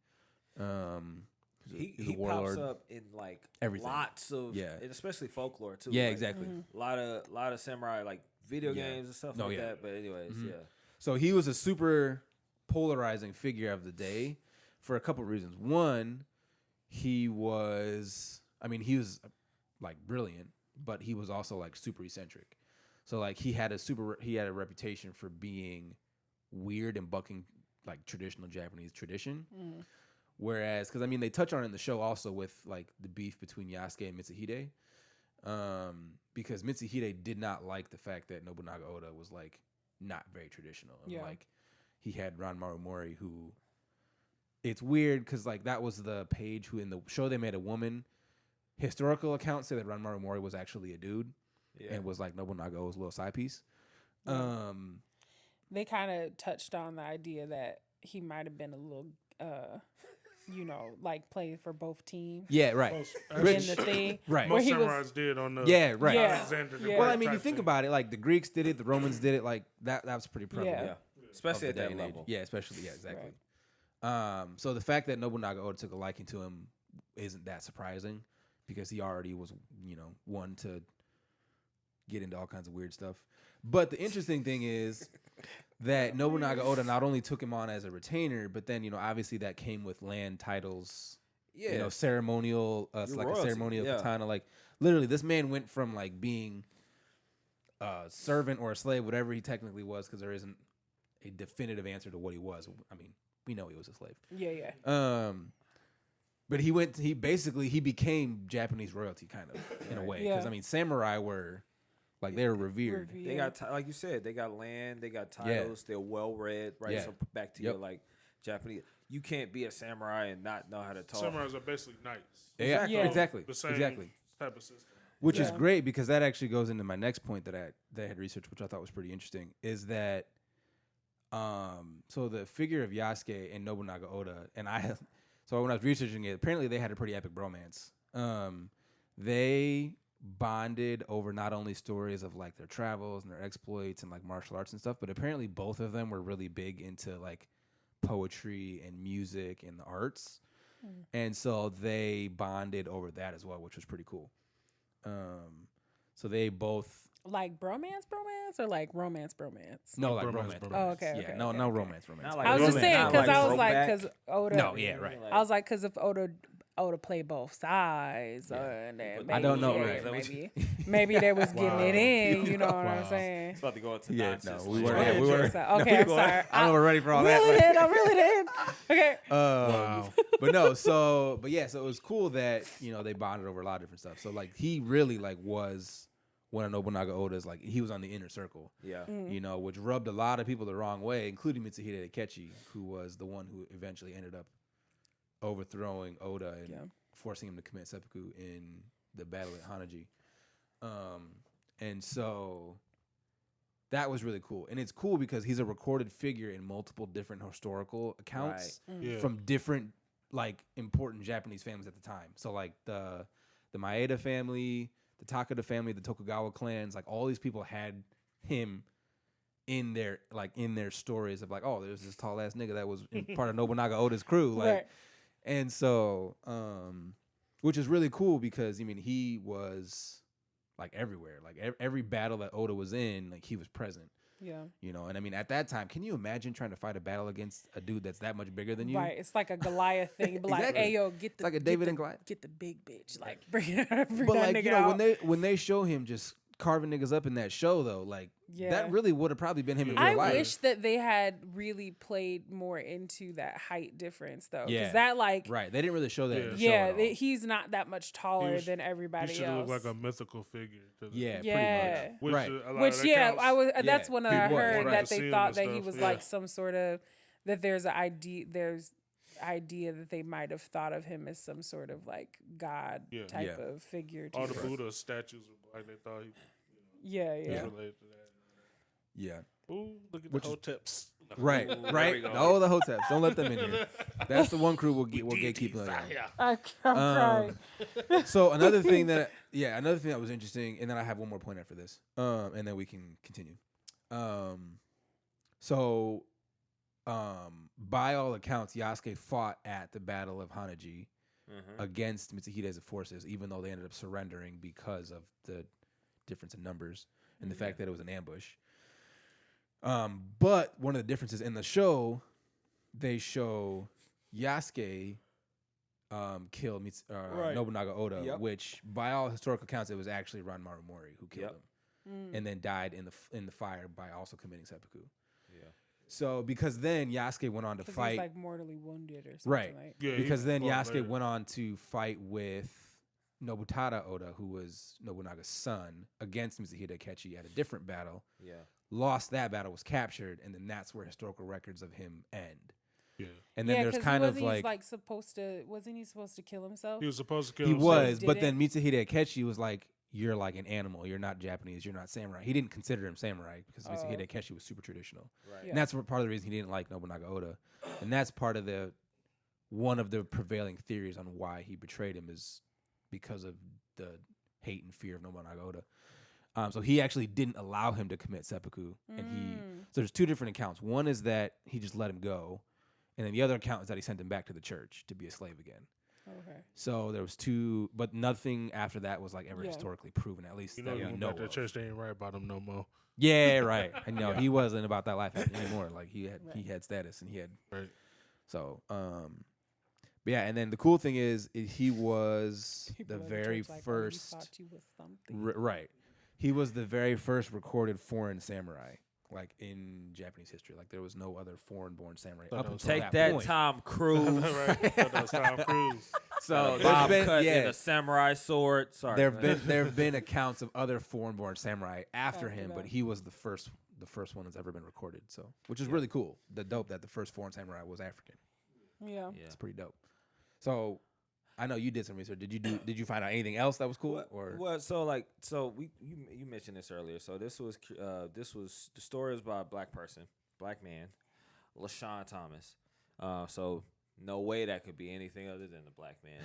He's He a warlord. pops up in like Everything. lots of and especially folklore too. Yeah, like, exactly. A lot of samurai like video games and stuff like that. But anyways, So he was a super polarizing figure of the day for a couple of reasons. One, he was like brilliant, but he was also like super eccentric. So like he had a reputation for being weird and bucking like traditional Japanese tradition. Whereas, because they touch on it in the show also with like the beef between Yasuke and Mitsuhide, because Mitsuhide did not like the fact that Nobunaga Oda was like not very traditional. And, like he had Ranmaru Mori, who it's weird because like that was the page who in the show they made a woman. Historical accounts say that Ranmaru Mori was actually a dude and was like Nobunaga Oda's little side piece. They kind of touched on the idea that he might have been a little, like playing for both teams. Yeah, right. In the thing, right. Where Most he samurais was, did on the right. Alexander the Great Well, you type think thing. about it, like the Greeks did it, the Romans did it, like that was pretty prevalent. Yeah. especially of at the day that and age. level. Yeah, especially exactly. So the fact that Nobunaga Oda took a liking to him isn't that surprising because he already was, one to get into all kinds of weird stuff. But the interesting thing is that Nobunaga Oda not only took him on as a retainer, but then obviously that came with land titles. Yeah, ceremonial, like royalty. a ceremonial Yeah. katana. Like literally, this man went from like being a servant or a slave, whatever he technically was, because there isn't a definitive answer to what he was. We know he was a slave. yeah. But he became Japanese royalty kind of in a way. Because samurai were like they were revered. They got like you said, they got land, they got titles, they're well read, right? Yeah. So back to your like Japanese, you can't be a samurai and not know how to talk. Samurais are basically knights. Yeah, Yeah. exactly. The same Exactly. type of system. Which is great because that actually goes into my next point that I had researched, which I thought was pretty interesting, is that so the figure of Yasuke and Nobunaga Oda, and so when I was researching it, apparently they had a pretty epic bromance. They bonded over not only stories of like their travels and their exploits and like martial arts and stuff, but apparently both of them were really big into like poetry and music and the arts. And so they bonded over that as well, which was pretty cool. So they both Like bromance, or like romance. no like Romance. romance. Oh, okay, Yeah, okay, no okay, no okay. romance. Not like I was just romance, saying not because I was like, throwback. because Oda. No, yeah, right. I was like, because if Oda played both sides, and then maybe, I don't know, right. maybe they was getting it in. You know what Wow. I'm saying? It's about to go into Yeah, nonsense. no, we later. weren't. Okay, we were. okay, I'm sorry. I know we're ready for all really that. did. I really did. Okay. But no, so it was cool that they bonded over a lot of different stuff. So like he really like was one of Nobunaga Oda's, like he was on the inner circle. Yeah. Which rubbed a lot of people the wrong way, including Mitsuhide Akechi, who was the one who eventually ended up overthrowing Oda and forcing him to commit seppuku in the battle at Hanaji. And so that was really cool. And it's cool because he's a recorded figure in multiple different historical accounts from different like important Japanese families at the time. So like the Maeda family, the Takeda family, the Tokugawa clans, like all these people had him in their stories of like, oh, there's this tall ass nigga that was part of Nobunaga Oda's crew. Like and so which is really cool because I mean he was like everywhere, like every battle that Oda was in, like he was present. Yeah. You know, and I mean at that time, can you imagine trying to fight a battle against a dude that's that much bigger than you? Right. It's like a Goliath thing. But like, hey yo, get the like a David and Goliath. Get the big bitch. Like bring that nigga you know, out. when they show him just carving niggas up in that show though, like that really would have probably been him in real life. I wish that they had really played more into that height difference though. Yeah. Because that like right. They didn't really show that in the show yeah, at all. he's not that much taller than everybody he should else. look like a mythical figure. Yeah, yeah. pretty much. Which I was that's when I heard Right. that they See thought him and that he stuff, was yeah. like some sort of that there's idea that they might have thought of him as some sort of like god type of figure. All the Buddha statues were black. They thought he yeah. related to that. Yeah. Ooh, look at the Hoteps. Right. Oh, the Hoteps. Don't let them in here. That's the one crew we'll gatekeep. I'm crying. So another thing that was interesting, and then I have one more point after this, and then we can continue. By all accounts, Yasuke fought at the Battle of Hanaji against Mitsuhide's forces, even though they ended up surrendering because of the difference in numbers and the fact that it was an ambush. But one of the differences in the show, they show Yasuke kill Nobunaga Oda, which by all historical accounts, it was actually Ranmaru Mori who killed him, and then died in the fire by also committing seppuku. Yeah. So because then Yasuke went on to fight, he was like mortally wounded or something. Right. Like. Yeah. Because then Yasuke went on to fight with Nobutada Oda, who was Nobunaga's son, against Mitsuhide Akechi at a different battle. Yeah. Lost that battle, was captured, and then that's where historical records of him end. Yeah. And then there's kind of like wasn't he supposed to kill himself? He was supposed to kill himself. He was, but then Mitsuhide Akechi was like, you're like an animal. You're not Japanese. You're not samurai. He didn't consider him samurai because Mitsuhide Akechi was super traditional. Right. And that's part of the reason he didn't like Nobunaga Oda. And that's part of one of the prevailing theories on why he betrayed him is because of the hate and fear of Nobunaga Oda. So he actually didn't allow him to commit seppuku. And so there's two different accounts. One is that he just let him go. And then the other account is that he sent him back to the church to be a slave again. Okay. So there was two, but nothing after that was like ever historically proven, at least that we know of. The church they ain't right about him no more. Yeah, right. I know he wasn't about that life anymore. Like he had status and he had. Right. So, but yeah, and then the cool thing is he was the very first. Thought you was something. Right. He was the very first recorded foreign samurai, like in Japanese history. Like there was no other foreign-born samurai up until Take that that point. Tom Cruise. That was Tom Cruise. So Bob cut in a samurai sword. Sorry. There have been accounts of other foreign-born samurai after him, but he was the first one that's ever been recorded. So, which is really cool. The dope that the first foreign samurai was African. Yeah, it's pretty dope. So, I know you did some research. Did you find out anything else that was cool? You mentioned this earlier. So this was the story was by a black man, LaShawn Thomas. So no way that could be anything other than a black man.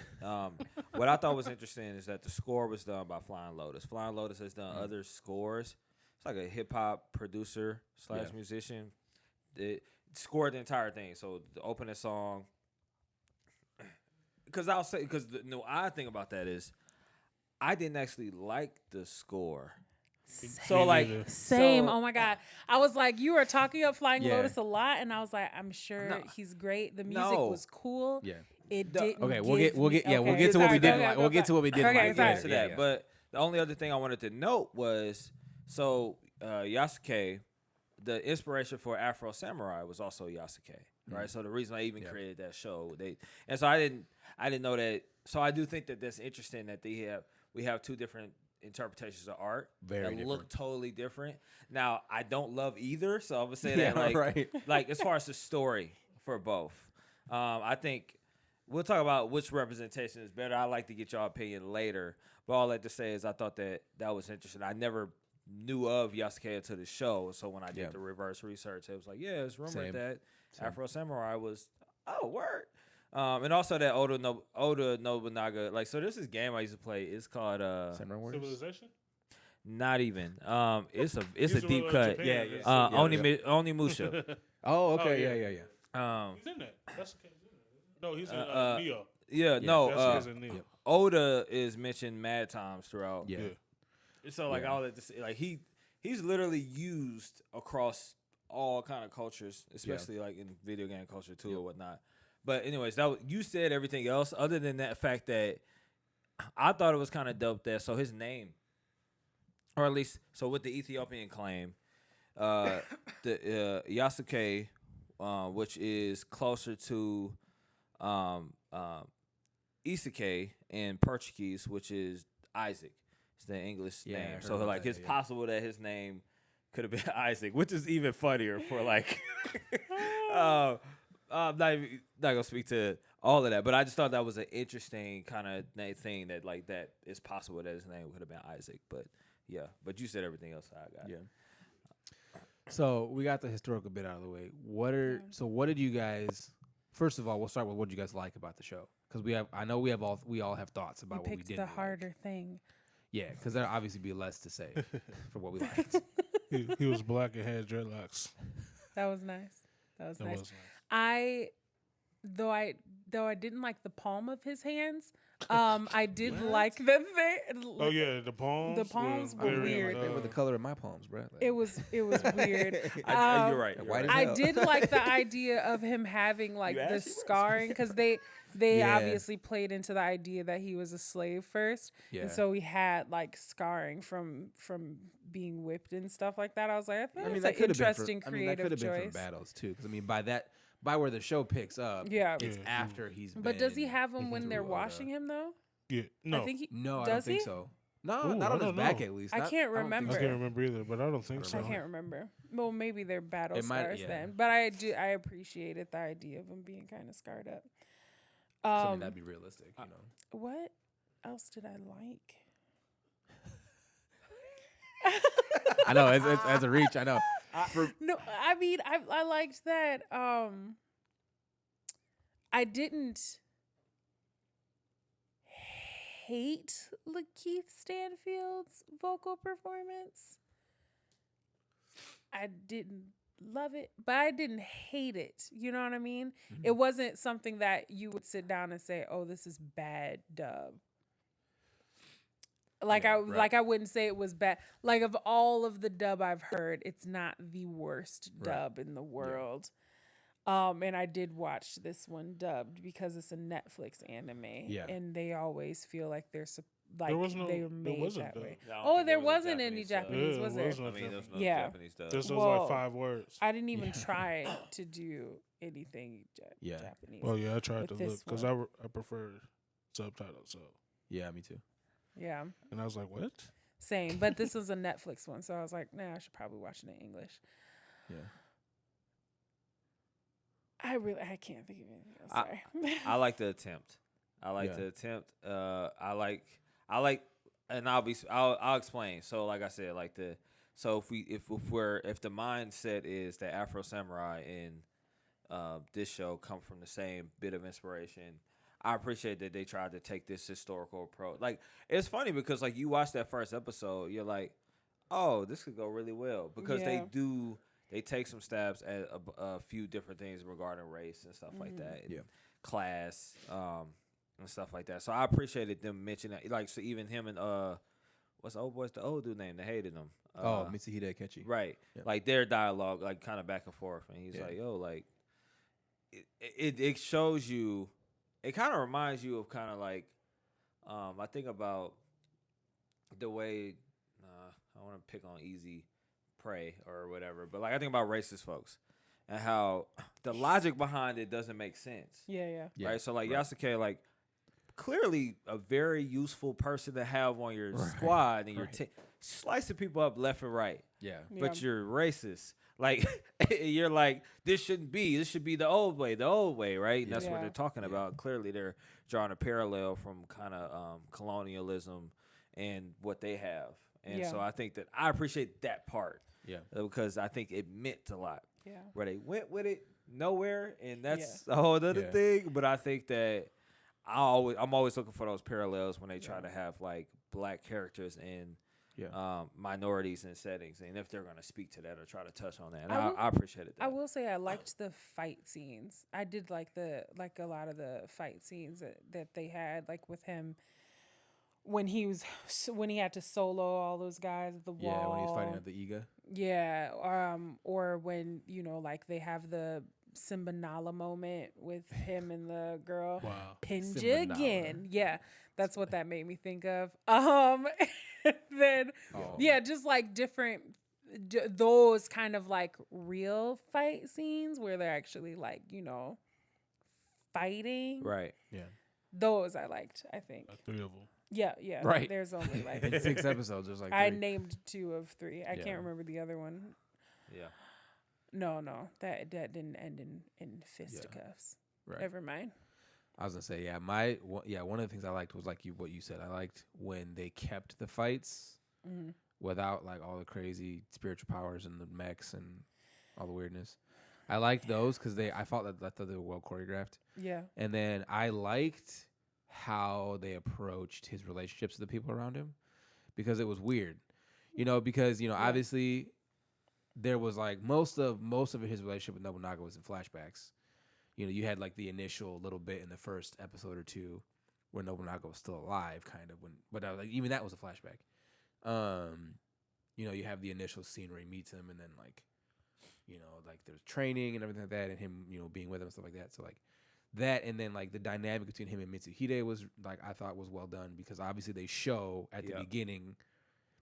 What I thought was interesting is that the score was done by Flying Lotus. Flying Lotus has done other scores. It's like a hip hop producer / musician. It scored the entire thing. So the opening song. Because the odd thing about that is, I didn't actually like the score. Same. Oh my God, I was like, you were talking up Flying Lotus a lot, and I was like, I'm sure he's great. The music was cool. Yeah, it didn't. Okay, we'll get to what we didn't like. We'll get to what we didn't like. After that, but the only other thing I wanted to note was Yasuke. The inspiration for Afro Samurai was also Yasuke, right? So the reason I even created that show, I didn't know that. So I do think that that's interesting that we have two different interpretations of art that look totally different. Now I don't love either, so I'm gonna say that like as far as the story for both, I think we'll talk about which representation is better. I'd like to get y'all opinion later, but all I like to say is I thought that was interesting. I never knew of Yasuke to the show. So when I did the reverse research, it was like, yeah, it's rumored that Afro Samurai was word. And also that Oda Nobunaga, like, so there's this game I used to play. It's called Samurai Warriors? Civilization. Not even. It's a deep to cut. Japan, Onimusha. Oh, okay. Oh, yeah. Yeah. He's in that. Yasuke's in that. No, he's in Neo. Yeah, no. Yasuke's in Neo. Oda is mentioned mad times throughout. Yeah. So like all that, like he's literally used across all kind of cultures, especially like in video game culture too or whatnot. But anyways, you said everything else other than that fact that I thought it was kind of dope that so his name, or at least so with the Ethiopian claim, the Yasuke, which is closer to Isuke in Portuguese, which is Isaac. It's the English name. So like it's possible that his name could have been Isaac, which is even funnier for like I'm not gonna speak to all of that, but I just thought that was an interesting kind of thing that like that it's possible that his name could have been Isaac. But yeah, but you said everything else I got. Yeah. So we got the historical bit out of the way. What did you guys? First of all, we'll start with what you guys like about the show because we all have thoughts about what we did. The harder thing. Yeah, because there'll obviously be less to say for what we liked. He was black and had dreadlocks. That was nice. That was nice. Though I didn't like the palm of his hands, I did like the thing. Oh yeah, the palms. The palms were weird. They were the color of my palms, bro. Like, it was weird. You're right. I did like the idea of him having like the scarring because they obviously played into the idea that he was a slave first, and so he had like scarring from being whipped and stuff like that. I was like, that's an interesting creative choice. That could have been from battles too, because I mean by where the show picks up, it's after he's. But does he have them when they're washing him though? Yeah, no. I think he, no, I does don't think so. No, not on his back at least. I can't remember. I can't remember either, but I don't think so. I can't remember. Well, maybe they're battle scars then. But I appreciated the idea of him being kind of scarred up. I mean, that'd be realistic, you know. What else did I like? I know it's a reach. I know. No, I mean I liked that. I didn't hate Lakeith Stanfield's vocal performance. I didn't love it, but I didn't hate it. You know what I mean? Mm-hmm. It wasn't something that you would sit down and say, "Oh, this is bad dub." Like I wouldn't say it was bad. Like of all of the dub I've heard, it's not the worst dub in the world. Yeah. And I did watch this one dubbed because it's a Netflix anime, and they always feel like they're they were made that way. There wasn't any Japanese, was there? I mean, there's no Japanese dub. This was like 5 words. I didn't even try to do anything Japanese. Well, yeah, I tried to look because I prefer subtitles. So yeah, me too. Yeah. And I was like, what? Same. But this was a Netflix one. So I was like, nah, I should probably watch it in English. Yeah. I can't think of anything else. Sorry. I like the attempt. I like, and I'll explain. So like I said, if the mindset is that Afro Samurai and this show come from the same bit of inspiration, I appreciate that they tried to take this historical approach. Like, it's funny because, like, you watch that first episode, you're like, oh, this could go really well. Because they take some stabs at a few different things regarding race and stuff like that. And class, and stuff like that. So I appreciated them mentioning that. Like, so even him and, what's the old dude name that hated him? Mitsuhide Akechi. Right. Yep. Like, their dialogue, like, kind of back and forth. And he's like, yo, like, it shows you. It kind of reminds you of kind of like, I think about the way, I want to pick on Easy Prey or whatever, but like I think about racist folks and how the logic behind it doesn't make sense. Yeah. Right? So like Yasuke, like clearly a very useful person to have on your squad and you're slicing people up left and right. Yeah. But you're racist. Like, you're like, this should be the old way, right? And that's what they're talking about. Clearly, they're drawing a parallel from kind of colonialism and what they have. And so I think that I appreciate that part. Yeah. Because I think it meant a lot. Yeah. Where they went with it nowhere, and that's a whole other Yeah. thing. But I think that I'm always looking for those parallels when they try to have like black characters and minorities in settings, and if they're going to speak to that or try to touch on that, and I appreciated that. I will say I liked the fight scenes. I did like a lot of the fight scenes that they had, like with him when he had to solo all those guys at the wall. Yeah, when he was fighting at the Iga. Yeah, or when like they have the Simba Nala moment with him and the girl. Wow. Pinja again. Yeah, that's what that made me think of. Then just like different those kind of like real fight scenes where they're actually like fighting. Right. Yeah. Those I liked. I think. 3 of them. Yeah. Right. There's only like In 6 episodes, there's like I 3. named 2 of 3. I can't remember the other one. Yeah. No, that didn't end in fisticuffs. Right. Never mind. I was gonna say, one of the things I liked was like what you said. I liked when they kept the fights without like all the crazy spiritual powers and the mechs and all the weirdness. I liked those because I thought they were well choreographed. Yeah. And then I liked how they approached his relationships with the people around him, because it was weird, because obviously there was like most of his relationship with Nobunaga was in flashbacks. You had like the initial little bit in the first episode or 2 where Nobunaga was still alive, kind of, but like even that was a flashback. You have the initial scene where he meets him, and then like, like there's training and everything like that, and him, being with him and stuff like that. So like that, and then like the dynamic between him and Mitsuhide was like, I thought was well done, because obviously they show at the beginning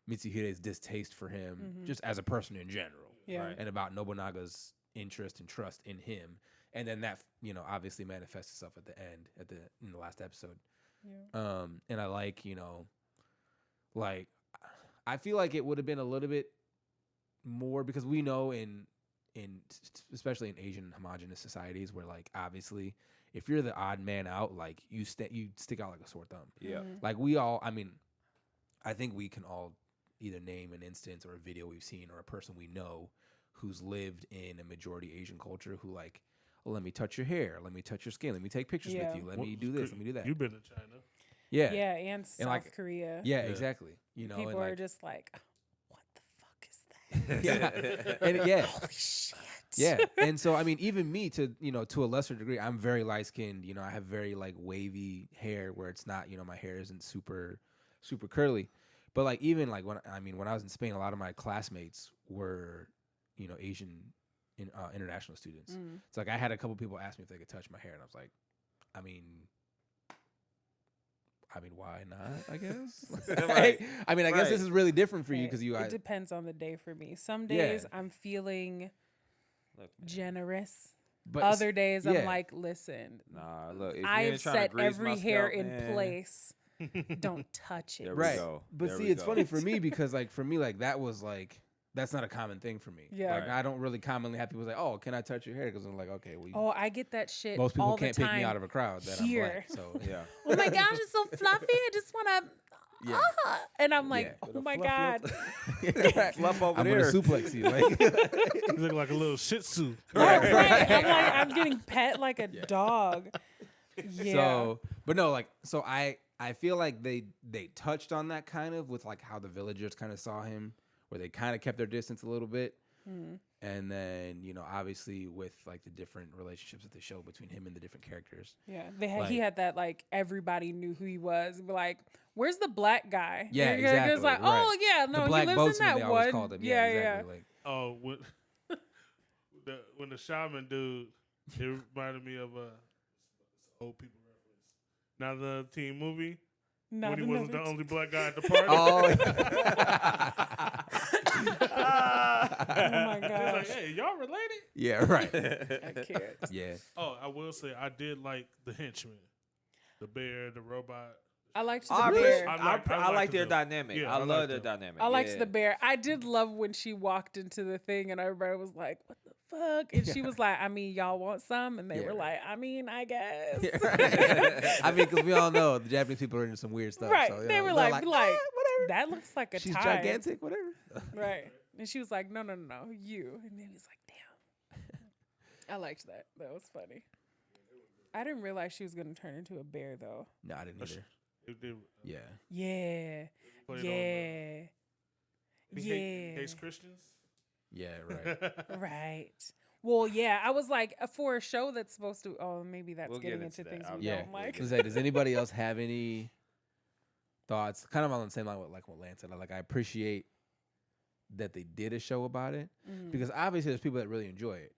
Mitsuhide's distaste for him just as a person in general, and about Nobunaga's interest and trust in him. And then that, obviously manifests itself at the end, in the last episode. Yeah. And I like, like, I feel like it would have been a little bit more, because we know in especially in Asian homogenous societies where, like, obviously if you're the odd man out, like you stick out like a sore thumb. Yeah. Like we all, I think we can all either name an instance or a video we've seen or a person we know who's lived in a majority Asian culture who like, let me touch your hair, let me touch your skin, let me take pictures with you, let me do this, let me do that. You've been to China. Yeah. Yeah, and South like, Korea. Yeah, exactly. People and are like, just like, what the fuck is that? yeah. And Holy shit. Yeah. And so, even me to a lesser degree, I'm very light skinned. I have very like wavy hair where it's not, my hair isn't super, super curly. But like, even like when I was in Spain, a lot of my classmates were, Asian international students. It's like I had a couple people ask me if they could touch my hair, and I was like, why not? I guess. Right. I guess this is really different for you because It depends on the day for me. Some days I'm feeling generous. But other days I'm like, listen, nah, look, if I've set every hair scalp, in place. Don't touch it. There right. we go. But there see, it's funny for me because like for me, like that was like that's not a common thing for me. Yeah. Like I don't really commonly have people say, "Oh, can I touch your hair?" Because I'm like, okay, well. Oh, I get that shit. Most people all can't the time pick me out of a crowd that here. I'm black. So yeah. Oh my gosh, it's so fluffy. I just want to. Yeah. And I'm like, Yeah. oh my god. Fluff over I'm there. gonna suplex you. Like. You look like a little Shih Tzu. Right. I'm like, I'm getting pet like a dog. Yeah. So, but no, like, so I feel like they touched on that kind of with like how the villagers kind of saw him, where they kind of kept their distance a little bit. And then, obviously with like the different relationships that they show between him and the different characters. Yeah, he had that like everybody knew who he was. Like, where's the black guy? Yeah, It exactly. was like, right. oh yeah, no, the black he lives in boatsman, that they always one. called him. Yeah, exactly. Like, Oh, when the shaman dude, it reminded me of a old people reference. Now the teen movie. Not when he wasn't the another only black guy at the party. Oh my It's gosh. like, hey, y'all related? yeah, right. I can't. Yeah. Oh, I will say I did like the henchman, the bear, the robot. I liked the I bear. I like their them. dynamic. Yeah, I I love like their them. dynamic. I liked yeah. the bear. I did love when she walked into the thing and everybody was like, what the fuck? And she was like, y'all want some? And they were like, I guess. Because we all know the Japanese people are into some weird stuff. Right. So, They were they're like, whatever. whatever. That looks like a She's tie. gigantic, whatever. Right. And she was like, no, you. And then he's like, damn. I liked that. That was funny. I didn't realize she was going to turn into a bear, though. No, I didn't either. Yeah. Yeah. He Yeah. hates Christians. Yeah, right. Right. Well, yeah, I was like, for a show that's supposed to, maybe that's We'll getting get into into things that. we Yeah. don't like. Does anybody else have any thoughts? Kind of on the same line with like what Lance said. Like, I appreciate that they did a show about it because obviously there's people that really enjoy it.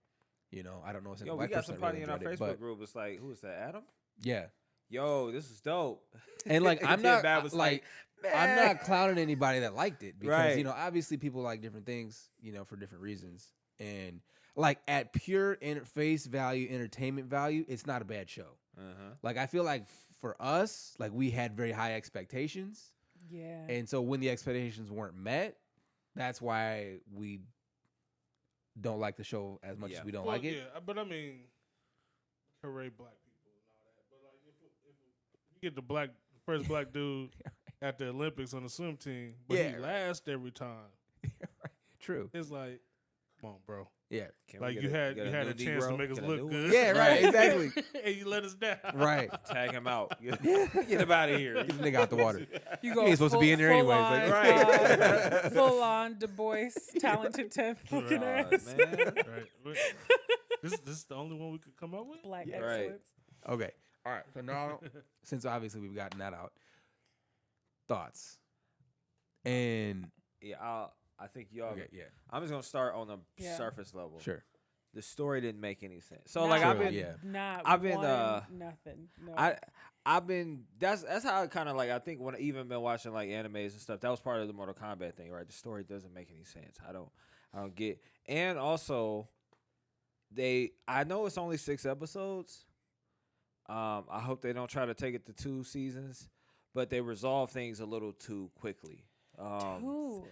You know, I don't know. Yo, we got somebody in our Facebook group. It's like, who is that? Adam? Yeah. Yo, this is dope. And like, I'm not Bad was like I'm not clowning anybody that liked it because Right. you know, obviously people like different things, you know, for different reasons. And like at pure face value, entertainment value, it's not a bad show. Like I feel like for us, like we had very high expectations. Yeah. And so when the expectations weren't met, that's why we don't like the show as much as we don't like it. Yeah, but I mean, hooray black people and all that. But like, if you get the first black dude at the Olympics on the swim team, but he last every time. True. It's like, come on, bro. Yeah. Like you had a chance to make us look good. Yeah, right. Exactly. And you let us down. Right. Tag him out. Get him out of here. Get the nigga out the water. You He ain't supposed to be in there anyways. On, Like, full on Du Bois, talented 10th looking ass. Man. Right. But this is the only one we could come up with? Black Yeah. Right. excellence. Okay. All right. So now, since obviously we've gotten that out, thoughts. And Yeah, I think y'all. okay, yeah, I'm just gonna start on the Yeah. surface level. sure. The story didn't make any sense. So Not like I've True, been, yeah. Not I've been, one, nothing. No. I've been. That's how I kind of like. I think when I even been watching like animes and stuff, that was part of the Mortal Kombat thing, right? The story doesn't make any sense. I don't get. And also, I know it's only 6 episodes. I hope they don't try to take it to 2 seasons, but they resolve things a little too quickly. Two.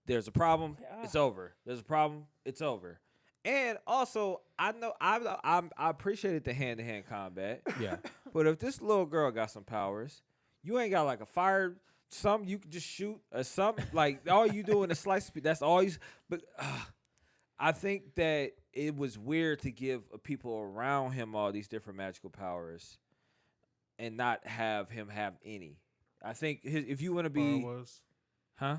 There's a problem, Yeah. it's over. There's a problem, it's over. And also, I know I appreciated the hand-to-hand combat. Yeah. But if this little girl got some powers, you ain't got like a fire, something you can just shoot or something. Like all you doing is slice. That's all you. But I think that it was weird to give people around him all these different magical powers, and not have him have any. I think if you want to be, huh?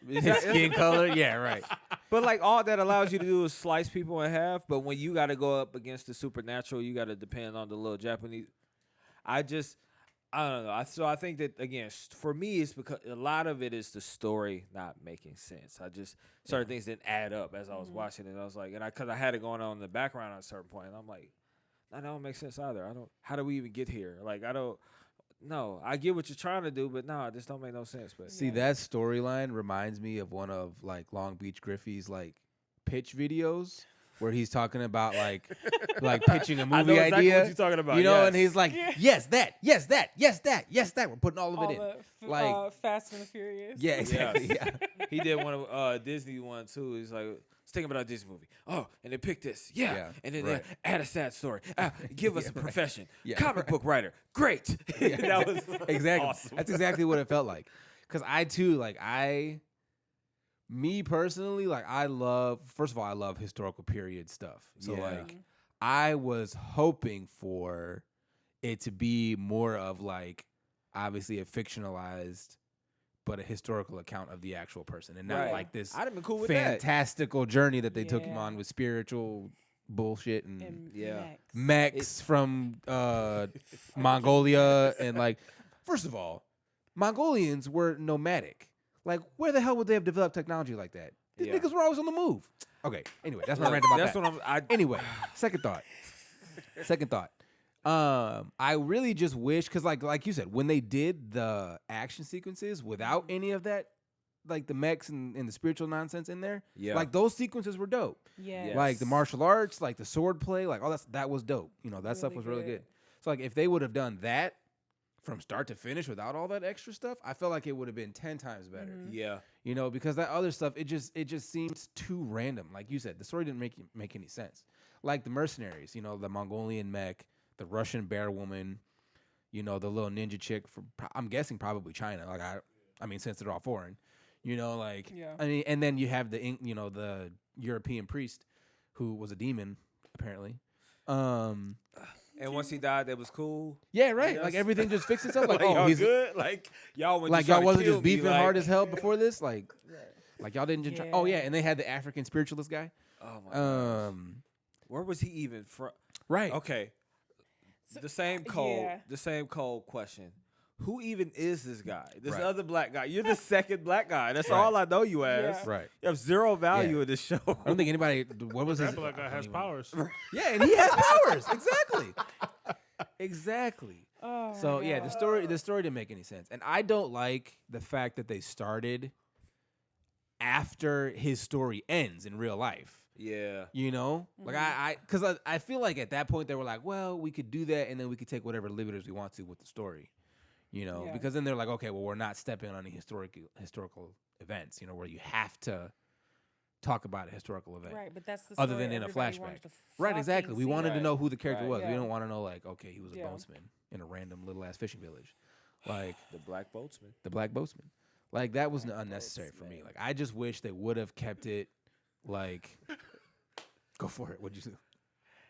His skin color, yeah, right. But like all that allows you to do is slice people in half. But when you got to go up against the supernatural, you got to depend on the little Japanese. I don't know. So I think that again, for me, it's because a lot of it is the story not making sense. I just certain things didn't add up as I was watching it. I was like, because I had it going on in the background at a certain point, and I'm like, that don't make sense either. I don't. How do we even get here? Like I don't. No, I get what you're trying to do, but no, it just don't make no sense. But See, that storyline reminds me of one of like Long Beach Griffey's like pitch videos where he's talking about like pitching a movie I know exactly idea. what you're talking about. You know, yes. and he's like, yes, that, yes, that, yes, that, yes, that. We're putting all of All it in. the Like- Fast and the Furious. Yeah, exactly. Yes. Yeah. He did one of Disney one too. He's like, let's think about this movie. Oh, and they picked this. Yeah. Yeah, And then right. add a sad story. Give us a right. profession. Yeah, Comic book writer. Great. That was Exactly. awesome. That's exactly what it felt like. Because I too, me personally, like I love historical period stuff. So Yeah. like I was hoping for it to be more of like obviously a fictionalized but a historical account of the actual person and not Right. like this I'd have been cool with that. fantastical journey that they took him Yeah. on with spiritual bullshit and And Yeah. Max. mechs from Mongolia and like first of all, Mongolians were nomadic. Like where the hell would they have developed technology like that? These Yeah. niggas were always on the move. Okay, anyway, that's my Look, rant about that's that. what I'm. Anyway, second thought. I really just wish because like you said, when they did the action sequences without any of that, like the mechs and the spiritual nonsense in there, Yeah. like those sequences were dope. Yes. Like the martial arts, like the sword play, like all that was dope. You know, that stuff Really was really good. good. So like if they would have done that from start to finish without all that extra stuff, I felt like it would have been 10 times better. Yeah. You know, because that other stuff, it just seems too random. Like you said, the story didn't make any sense. Like the mercenaries, you know, the Mongolian mech, the Russian bear woman, the little ninja chick from, I'm guessing probably China. Like I mean, since they're all foreign, like I mean, and then you have the European priest who was a demon apparently. And once he died, that was cool. Yeah, right. Like everything just fixed itself. Like, y'all he's good. Like y'all wasn't just beefing hard as hell before this. Like y'all didn't just. Yeah. Oh yeah, and they had the African spiritualist guy. Oh my gosh. Where was he even from? Right. Okay. The same cold question. Who even is this guy? This other black guy. You're the second black guy. That's all I know you as. Yeah. Right. You have zero value in this show. I don't think anybody. What was his? That black guy has powers. Yeah, and he has powers. Exactly. Exactly. Oh, So yeah, the story didn't make any sense, and I don't like the fact that they started after his story ends in real life. Yeah. Like because I feel like at that point they were like, well, we could do that, and then we could take whatever liberties we want to with the story. Because then they're like, okay, well, we're not stepping on any historical events, where you have to talk about a historical event. Right, but that's the other story than in a everybody flashback. wanted to Right, exactly. We fucking wanted see. to know who the character was. Yeah. We don't want to know, like, okay, he was a Yeah. boatsman in a random little ass fishing village. Like, The black boatsman. the black boatsman. Like, that was unnecessary for me. Like, I just wish they would have kept it, like, go for it. What'd you do?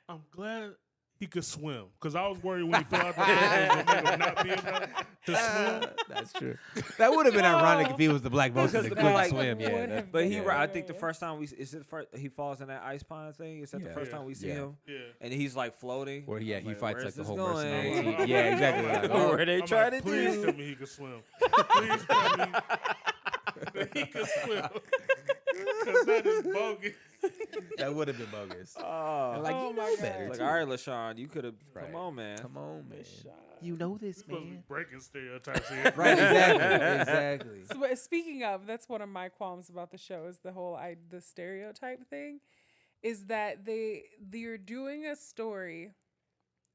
I'm glad he could swim because I was worried when he fell out the boat he would not be able to swim. That's true. That would have been ironic if he was the black boatsman that Because couldn't like- swim. Would Yeah. have But Yeah. I think the first time he falls in that ice pond thing. Is that the first time we see him? Yeah. And he's like floating. Or he fights where's like the this whole going? mercenary. Yeah, exactly. Like, oh, Where they I'm try like, to please do? tell me he could swim. Please tell me that he could swim. Because that is bogus. that would have been bogus. Oh, And like, Oh you my know God. better. like too. all right, LaShawn, you could have. Right. Come on, man. Come on, man. You know this, Supposed to be man. breaking stereotypes here. Right, exactly. So, speaking of, that's one of my qualms about the show is the stereotype thing, is that they're doing a story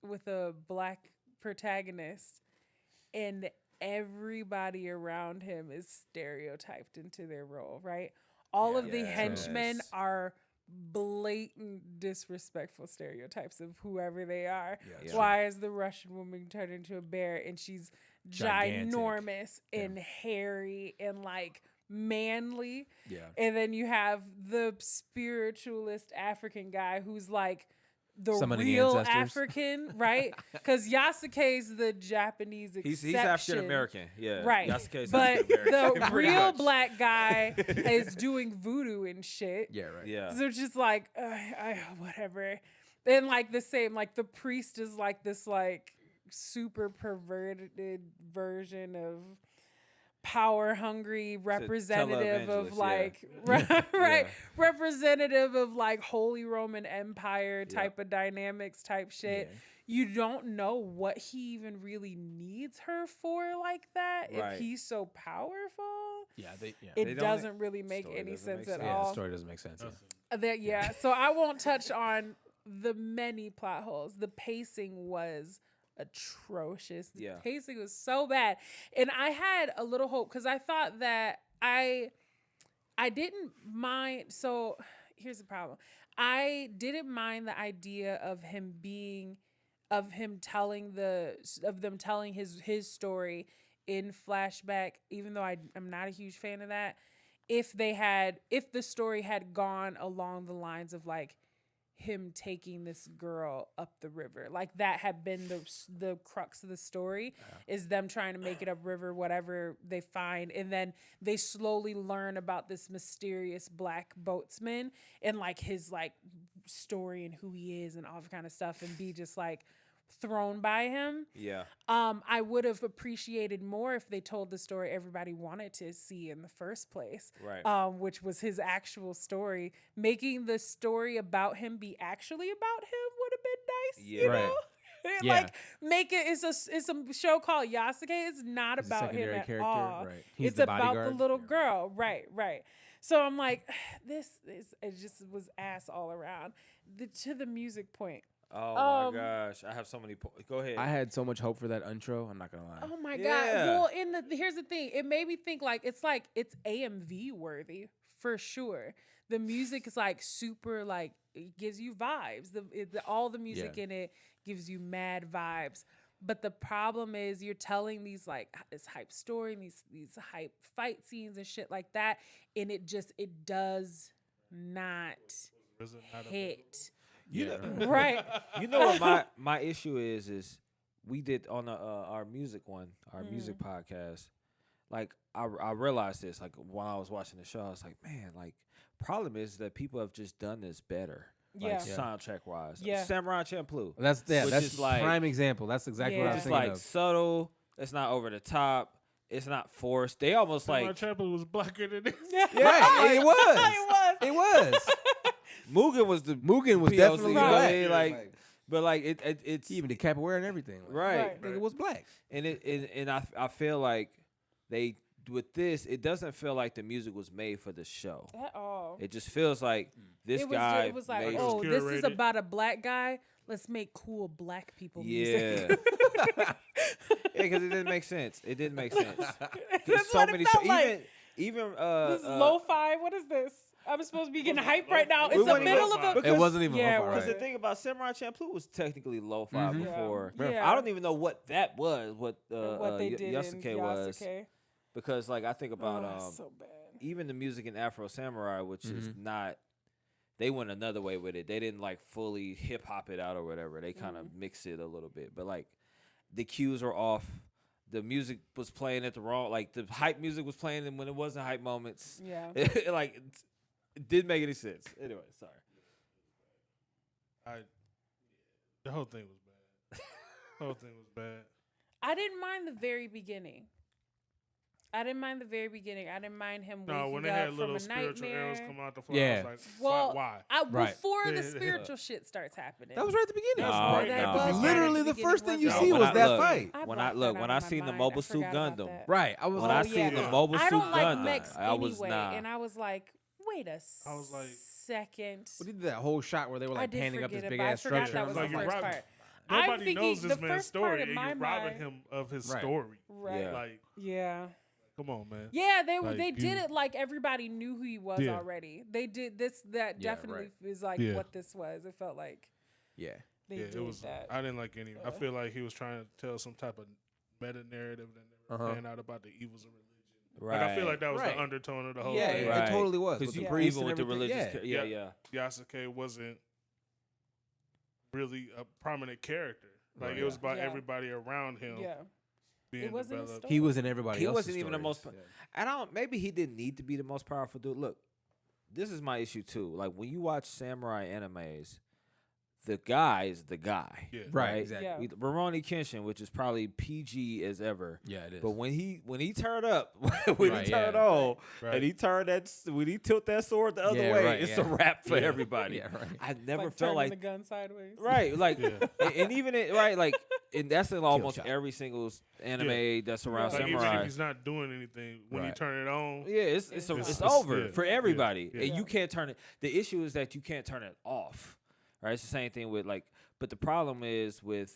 with a black protagonist, and everybody around him is stereotyped into their role, right? All of the Yes. henchmen are blatant disrespectful stereotypes of whoever they are. Yes. Why is the Russian woman turned into a bear and she's Gigantic. ginormous and hairy and like manly? Yeah. And then you have the spiritualist African guy who's like the Summoning the real ancestors. African, right? Because Yasuke's the Japanese exception. He's African American. Yeah. Right. Yasuke's But African-American. the Pretty real much. black guy is doing voodoo and shit. Yeah, right. Yeah. So it's just like, whatever. And like the same, like the priest is like this like super perverted version of power hungry representative of televangelist, like right Yeah. representative of like Holy Roman Empire Yeah. type of dynamics type shit. Yeah. You don't know what he even really needs her for like that Right. if he's so powerful. Yeah, they It don't- doesn't really make story any doesn't sense make at sense. Yeah, the all. story doesn't make sense. Yeah. So I won't touch on the many plot holes. The pacing was atrocious. The Yeah. pacing was so bad. And I had a little hope because I thought that I didn't mind. So here's the problem. I didn't mind the idea of them telling his story in flashback, even though I'm not a huge fan of that. If the story had gone along the lines of like him taking this girl up the river, like that had been the crux of the story, is them trying to make it upriver, whatever they find, and then they slowly learn about this mysterious black boatsman and like his like story and who he is and all that kind of stuff, and be just like thrown by him. Yeah. I would have appreciated more if they told the story everybody wanted to see in the first place. Right. Which was his actual story. Making the story about him be actually about him would have been nice. Yeah. You Right. know? Yeah. Like make it. It's a show called Yasuke. It's not He's a about him secondary at character, all. right. He's It's the about the bodyguard. little girl. Right. So I'm like, it just was ass all around. To the music point. Oh my gosh, I have so many. Go ahead. I had so much hope for that intro. I'm not gonna lie. Oh my Yeah. god! Well, here's the thing. It made me think like it's AMV worthy for sure. The music is like super like it gives you vibes. All the music Yeah. in it gives you mad vibes. But the problem is you're telling these like this hype story, and these hype fight scenes and shit like that, and it does not hit. Right. You know what my issue is we did on our music music podcast. Like I realized this like while I was watching the show, I was like, man, like problem is that people have just done this better. Like soundtrack wise. Samurai Champloo. That's is like, prime example. That's exactly what I was thinking like of. Subtle. It's not over the top. It's not forced. They almost Samurai like Champloo was blacker than this. Right. It was. Mugen was PLC, definitely right. black. Like but like it's Even the capoeira and everything. Like, right. Nigga was black. And I feel like they with this, it doesn't feel like the music was made for the show At all. It just feels like this guy. It was like, made oh, this is curated. about a black guy. Let's make cool black people yeah, music. because it didn't make sense. It didn't make sense. That's so what many it felt shows, like. even This is lo-fi. What is this? I'm supposed to be getting hype right now. It's the wasn't middle even of a. It wasn't even Yeah, lo-fi, Because right. the thing about Samurai Champloo was technically lo-fi before. Yeah. I don't even know what that was. What they did in Yasuke was. Yasuke. Because like I think about So bad. even the music in Afro Samurai, which is not. They went another way with it. They didn't like fully hip hop it out or whatever. They kind of mixed it a little bit, but like the cues were off. The music was playing at the wrong. Like the hype music was playing when it wasn't hype moments. Yeah. It didn't make any sense. Anyway, sorry. The whole thing was bad. The whole thing was bad. I didn't mind the very beginning. I didn't mind him waking when they up had from little a spiritual nightmare. arrows come out the floor, Yeah. I was like, Well, why? Right. Before the spiritual shit starts happening. That was right at the beginning. No, that no. was right Literally at the beginning, first thing you wasn't see it? No, was when I that look- fight. When blocked I that out of seen my the mind. Mobile I Suit forgot about Gundam, that. Right. I was when like, I seen the yeah. Mobile I Suit don't like Gundam, mechs I was anyway, not. and I was like, wait a I was like- second. What did that whole shot where they were I like did panning up this forget big about. I ass forgot structure? that was Like, the you're first robbing- part. Nobody I'm thinking knows the this man's first story, part and in you're my robbing mind. him of his Right. story. Right. Yeah. Like, Yeah. come on, man. Yeah, they Like, they did you- it like everybody knew who he was Yeah. already. They did this. That Yeah, definitely right. is like Yeah. what this was. It felt like Yeah. they Yeah, did it was. that. I didn't like any. I feel like he was trying to tell some type of meta narrative that never panned out about the evils of religion. Right. Like, I feel like that was Right. the undertone of the whole Yeah, thing. Right. it totally was. Because With you the priests even and with the everything. religious. Yeah. Yeah. Yasuke wasn't really a prominent character. Like Right. it was about Yeah. everybody around him Yeah. being It wasn't a developed. story. He was in everybody He else's wasn't even the most. stories. And I don't. Maybe he didn't need to be the most powerful dude. Look, this is my issue too. Like when you watch samurai animes, the guy is the guy. Yeah. Right, exactly. Yeah. Rurouni Kenshin, which is probably PG as ever. Yeah, it is. But when he turned up, when Right, he turned yeah. on, Right. and he turned when he tilt that sword the other Yeah, way, right, it's yeah. a wrap for Yeah. everybody. Yeah, right. I never Like felt turning like the gun sideways. right, like, Yeah. and even right, like, and that's in almost shot. every single anime that's around Like even samurai. if he's not doing anything, when you Right. turn it on, Yeah, it's It's over yeah, for yeah, everybody, yeah. and you can't turn it. The issue is that you can't turn it off. Right, it's the same thing with like, but the problem is with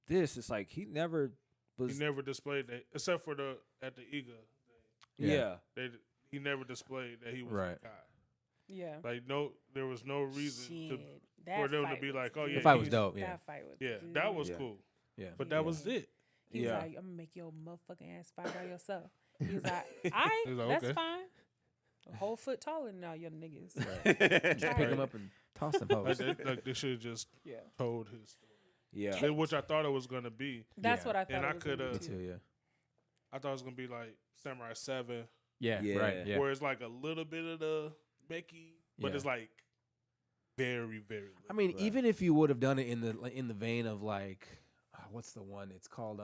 this. It's like he never was. he never displayed that except for at the Iga. Yeah. He never displayed that he was Right. a guy. Yeah. Like there was no reason Shit. for them to fight be was like, oh good. yeah, The fight was he's- dope. Yeah. That fight was Yeah, good. that was Yeah. cool. Yeah. But that was it. He was Yeah. like, I'm gonna make your motherfucking ass fight by yourself. He was like, He alright, was like, that's okay. fine. A whole foot taller than all your niggas. Just pick him up and toss him Like post. they should have just Yeah. told his story, Yeah. which I thought it was gonna be. That's Yeah. what I thought. And it I was gonna coulda- be, Me too. Yeah. I thought it was gonna be like Samurai 7, Yeah. Yeah. Right. Yeah. where it's like a little bit of the Becky, but Yeah. it's like very, very little. I mean, Right. even if you would have done it in the vein of like, what's the one? It's called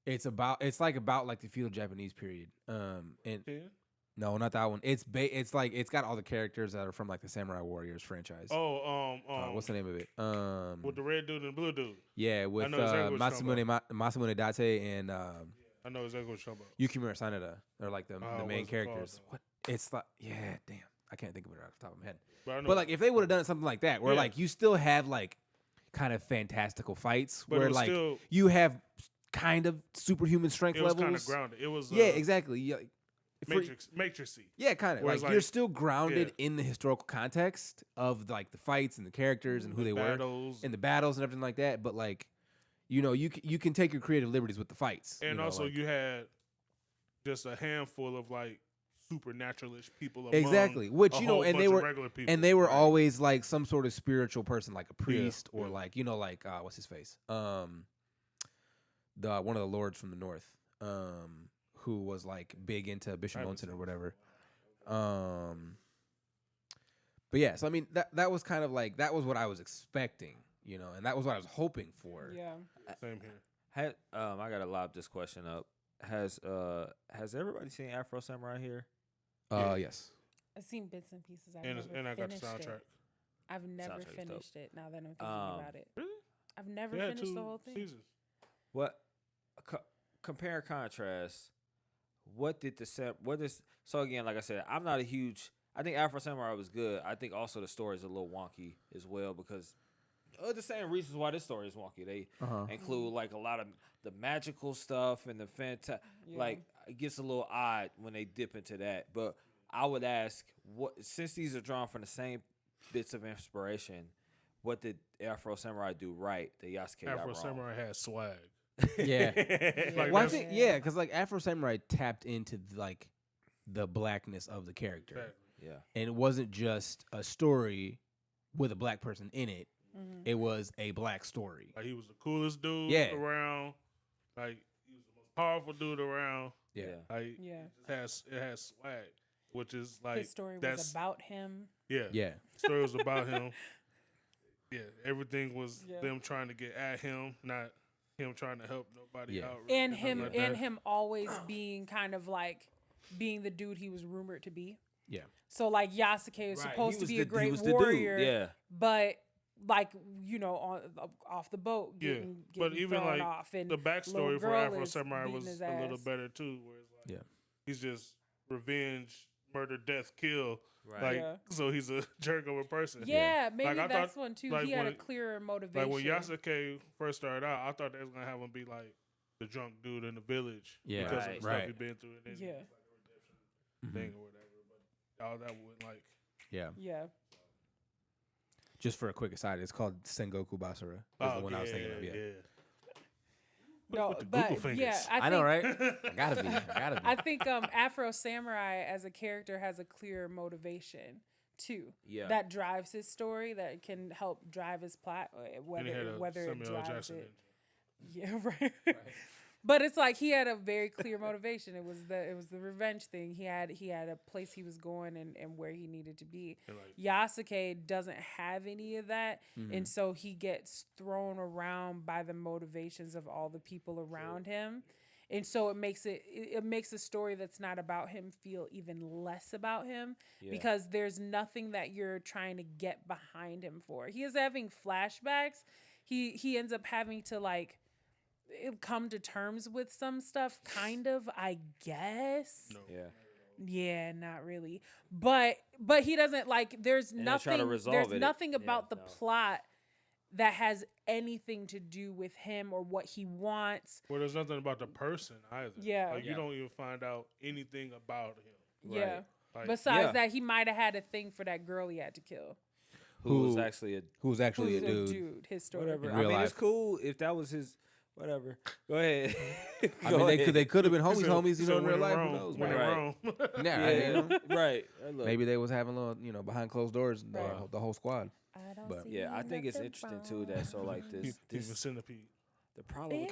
it's about like the feudal Japanese period. And Yeah. no, not that one. It's like it's got all the characters that are from like the Samurai Warriors franchise. Oh, What's the name of it? with the red dude and the blue dude. Yeah, with know exactly what you're talking Masamune Date and I know exactly what you're talking about. Yukimura Sanada. They're like the main what's it called, characters. though? What? It's like, yeah, damn. I can't think of it off the top of my head. But, I know, But like, if they would have done something like that, where Yeah. like you still have like kind of fantastical fights, But it where was like still- you have kind of superhuman strength it was levels. kind of grounded. It was Yeah, exactly. Yeah, Matrixy. Yeah, kind of. Whereas, Like you're still grounded in the historical context of like the fights and the characters and who they were and the battles and everything like that. But like, you know, you can take your creative liberties with the fights. And you know, also, like, you had just a handful of like supernatural-ish people. Exactly, which you know, and they were always like some sort of spiritual person, like a priest or like you know, like what's his face, the one of the lords from the north, who was like big into Bishop Monson or whatever. But yeah, so I mean that was kind of like that was what I was expecting, you know, and that was what I was hoping for. Yeah, same here. I gotta lob this question up. Has everybody seen Afro Samurai here? Yes. I've seen bits and pieces. And I got the soundtrack. I've never finished it. Now that I'm thinking about it, really, I've never finished the whole thing. Seasons. What compare and contrast? What did so again? Like I said, I'm not a huge. I think Afro Samurai was good. I think also the story is a little wonky as well because the same reasons why this story is wonky. They include like a lot of the magical stuff and the like it gets a little odd when they dip into that. But I would ask, what since these are drawn from the same bits of inspiration, what did Afro Samurai do right that Yasuke got wrong? Afro Samurai had swag. Yeah. Like, well, I think because like Afro Samurai tapped into like the blackness of the character. Exactly. Yeah, and it wasn't just a story with a black person in it. Mm-hmm. It was a black story. Like he was the coolest dude around. Like he was the most powerful dude around. Yeah. Like it has swag, which is like his story was about him. Yeah. Yeah. The story was about him. Yeah. Everything was them trying to get at him, not him trying to help nobody out. Really, and him always being kind of like being the dude he was rumored to be. Yeah. So like Yasuke was supposed to be a great warrior, but like you know off the boat, getting but even thrown like off, and the backstory for Afro Samurai was a little ass. better too, where it's like he's just revenge, murder, death, kill. Right. Like so he's a jerk of a person. Yeah, maybe like, that's one too. Like he had a clearer motivation. Like when Yasuke first started out, I thought they was gonna have him be like the drunk dude in the village because of the stuff he'd been through, and then it was like a redemption thing or whatever. But all that would like yeah. Just for a quick aside, it's called Sengoku Basara. Is the one I was thinking of. Yeah. No, but I know, right? I gotta be. I think Afro Samurai as a character has a clear motivation too. Yeah, that drives his story. That can help drive his plot. Whether it drives it. Yeah, right. But it's like he had a very clear motivation. It was the revenge thing. He had a place he was going and where he needed to be. Yasuke doesn't have any of that, and so he gets thrown around by the motivations of all the people around him, and so it makes a story that's not about him feel even less about him because there's nothing that you're trying to get behind him for. He is having flashbacks. He ends up having to like come to terms with some stuff, kind of, I guess. No. Yeah, not really. But he doesn't like. There's nothing. There's nothing about the plot that has anything to do with him or what he wants. Well, there's nothing about the person either. Yeah, like you don't even find out anything about him. Yeah. Right? Like, besides that, he might have had a thing for that girl he had to kill. Who was actually a dude. His story. Whatever. I mean, it's cool if that was his. Whatever. Go ahead. I mean, they could have been homies, you know, in real life. Who knows? Right. Maybe they was having a little, behind closed doors, the whole squad. I think it's interesting too that so like this centipede. The problem,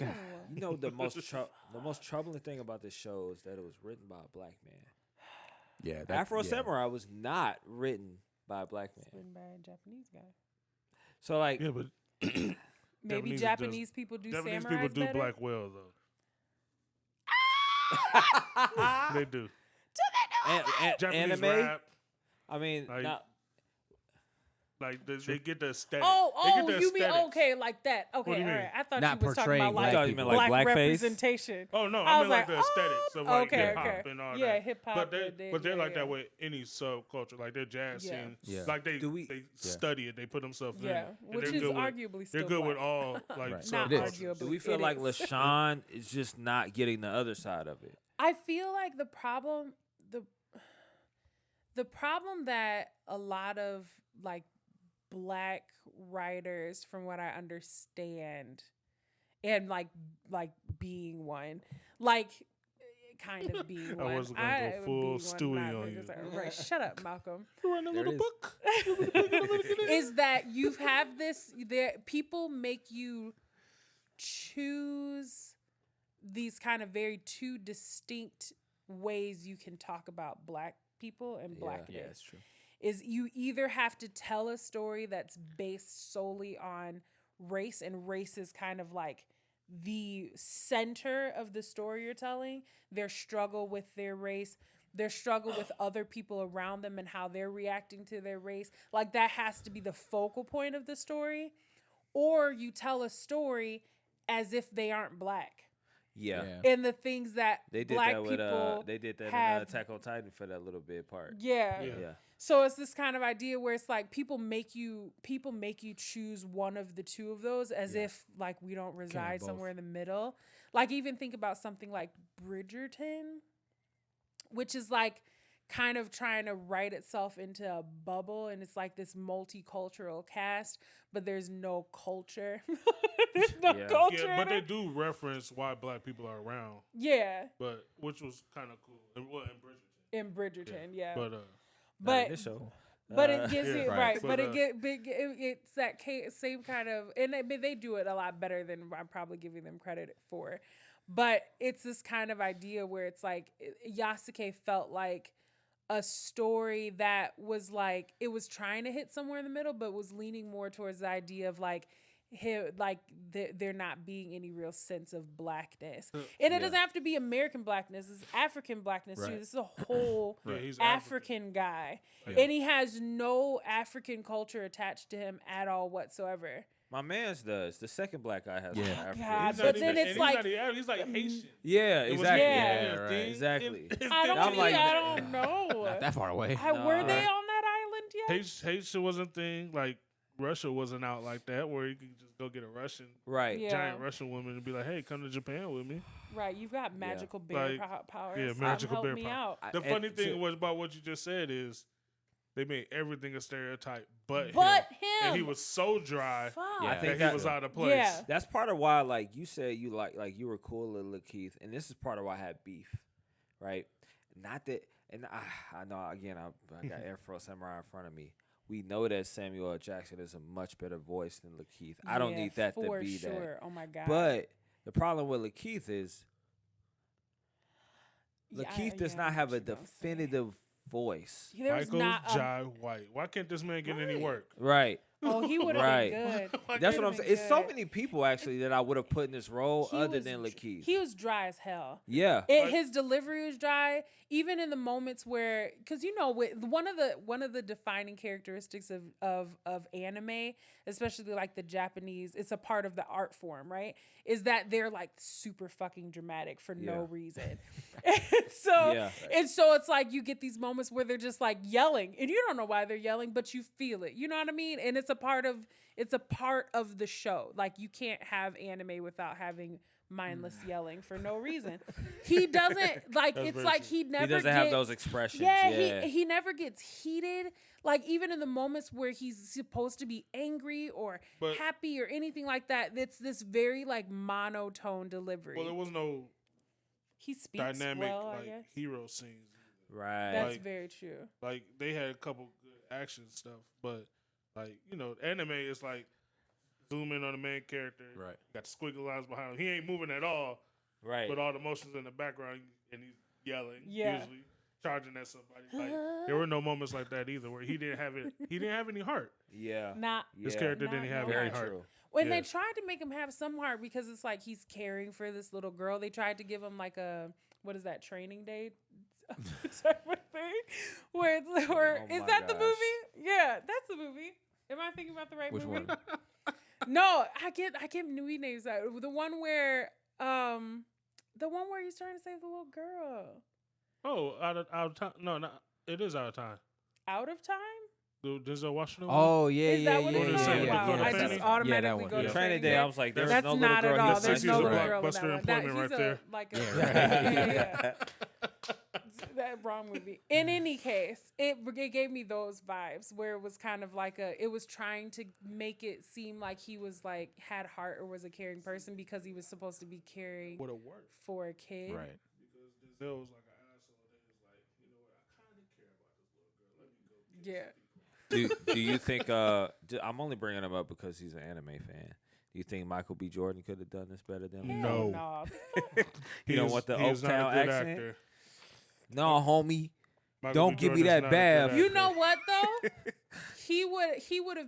the most troubling thing about this show is that it was written by a black man. Yeah, Afro Samurai was not written by a black man. It's written by a Japanese guy. So like, but. Maybe Japanese people do Japanese samurais people do better? black well though. They do. Japanese anime? rap. I mean, like, like they get the aesthetic. You mean okay like that? Okay, all right. I thought not you was talking about like black representation. Oh no, I mean like the aesthetics of like hip hop and all that. Yeah, hip hop. But they're like that with any subculture. Like their jazz scene. Like they study it. They put themselves in. Which is arguably still they're good white. with all like not subcultures. Do we feel like LaShawn is just not getting the other side of it? I feel like the problem The problem that a lot of like Black writers, from what I understand, and like being one, like kind of being one. I wasn't gonna go full Stewie on you. Right, shut up, Malcolm. Write a little book. Is that you have this? There, people make you choose these kind of very two distinct ways you can talk about Black people and Blackness. Yeah, that's true. Is you either have to tell a story that's based solely on race, and race is kind of like the center of the story you're telling, their struggle with their race, their struggle with other people around them and how they're reacting to their race. Like that has to be the focal point of the story. Or you tell a story as if they aren't Black. Yeah. And the things that They did Black that with people they did that have, in Attack on Titan for that little bit part. Yeah. Yeah. So it's this kind of idea where it's like people make you choose one of the two of those as if like we don't reside somewhere in the middle. Like even think about something like Bridgerton, which is like kind of trying to write itself into a bubble, and it's like this multicultural cast, but there's no culture. There's no culture. Yeah, but they do reference why Black people are around. Yeah. But which was kind of cool. In Bridgerton, yeah. But This show. But it gets it right. But But, it's that same kind of, and they do it a lot better than I'm probably giving them credit for. But it's this kind of idea where it's like Yasuke felt like a story that was like, it was trying to hit somewhere in the middle, but was leaning more towards the idea of like there not being any real sense of Blackness. And it doesn't have to be American Blackness. It's African Blackness too. This is a whole he's African guy. And he has no African culture attached to him at all whatsoever. My man's does. The second Black guy has African. God, He's but not then even- it's and like he's like Haitian. Yeah, It was- exactly. Yeah, right. thing. Exactly. I don't know. Not that far away. Were they on that island yet? Haitian wasn't a thing. Like Russia wasn't out like that, where you could just go get a Russian, Right. Yeah. giant Russian woman and be like, "Hey, come to Japan with me." Right, you've got magical bear Like, powers. yeah, magical help bear me power. out. The And funny thing so- was about what you just said is they made everything a stereotype, but But him. and he was so dry Fuck. Yeah, I that think he that- was out of place. Yeah. That's part of why, like you said, you like you were cool with Lakeith, and this is part of why I had beef, right? Not that, and I know again, I got Air Force Samurai in front of me. We know that Samuel L. Jackson is a much better voice than Lakeith. I don't Yeah, need that to for be sure. that. Oh my God. But the problem with Lakeith is Yeah, Lakeith does yeah, not have a what you gonna say. definitive voice. There's Michael not Jai White. Why can't this man get any work? Right. Oh, he would have Right. been good. Like, That's He what I'm would've saying. been It's so good. many people actually that I would have put in this role He other was than dr- Lakeith. He was dry as hell. Yeah. His delivery was dry, even in the moments where, because you know, with one of the defining characteristics of anime, especially like the Japanese, it's a part of the art form, right? Is that they're like super fucking dramatic for no Yeah. reason, and so Yeah. it's like you get these moments where they're just like yelling, and you don't know why they're yelling, but you feel it. You know what I mean? And it's a part of the show. Like you can't have anime without having mindless yelling for no reason. He doesn't like. That's It's very like true. he never He doesn't gets, have those expressions. Yeah, Yeah. he never gets heated. Like even in the moments where he's supposed to be angry or But- happy or anything like that, it's this very like monotone delivery. Well, there was no He speaks dynamic well, I like guess. hero scenes. Right. That's like- very true. Like they had a couple good action stuff, but like anime is like zoom in on the main character. Right. Got the squiggly lines behind him. He ain't moving at all, Right. but all the motions in the background, and he's yelling. Yeah. Usually charging at somebody. Like there were no moments like that either, where he didn't have it. He didn't have any heart. Yeah. Not His Yeah. character Not didn't have Very any heart. true. when Yeah. they tried to make him have some heart because it's like he's caring for this little girl. They tried to give him like a what is that training day type of thing? Where it's is my that the gosh. movie? Yeah, that's the movie. Am I thinking about the right Which movie? one? No, I get movie names out. The one where he's trying to save the little girl. Oh, out of time? No, not. It is out of time. Out of time? The Denzel Washington. Oh yeah, Is yeah, that what yeah, it's yeah, talking yeah, about? yeah, I yeah. just Yeah, automatically that one, go to yeah. Training Day, I was like, there's That's no not little girl. at all. He's There's She's no a little girl in blockbuster that one. employment He's right there. like a, Yeah, yeah, right. yeah, yeah. That wrong movie. In any case, it gave me those vibes where it was kind of like it was trying to make it seem like he was like had heart or was a caring person because he was supposed to be caring Would have worked. for a kid. Right. Because Denzel was like an asshole. They was like, you know what? I kind of care about this little girl. Let me go. Yeah. Do you think? I'm only bringing him up because he's an anime fan. Do you think Michael B. Jordan could have done this better than? No. Hell You don't want the Oaktown accent? Actor. No, homie. Michael Don't B. give me Jordan's that not a bath. good You actor. know what though? he would have.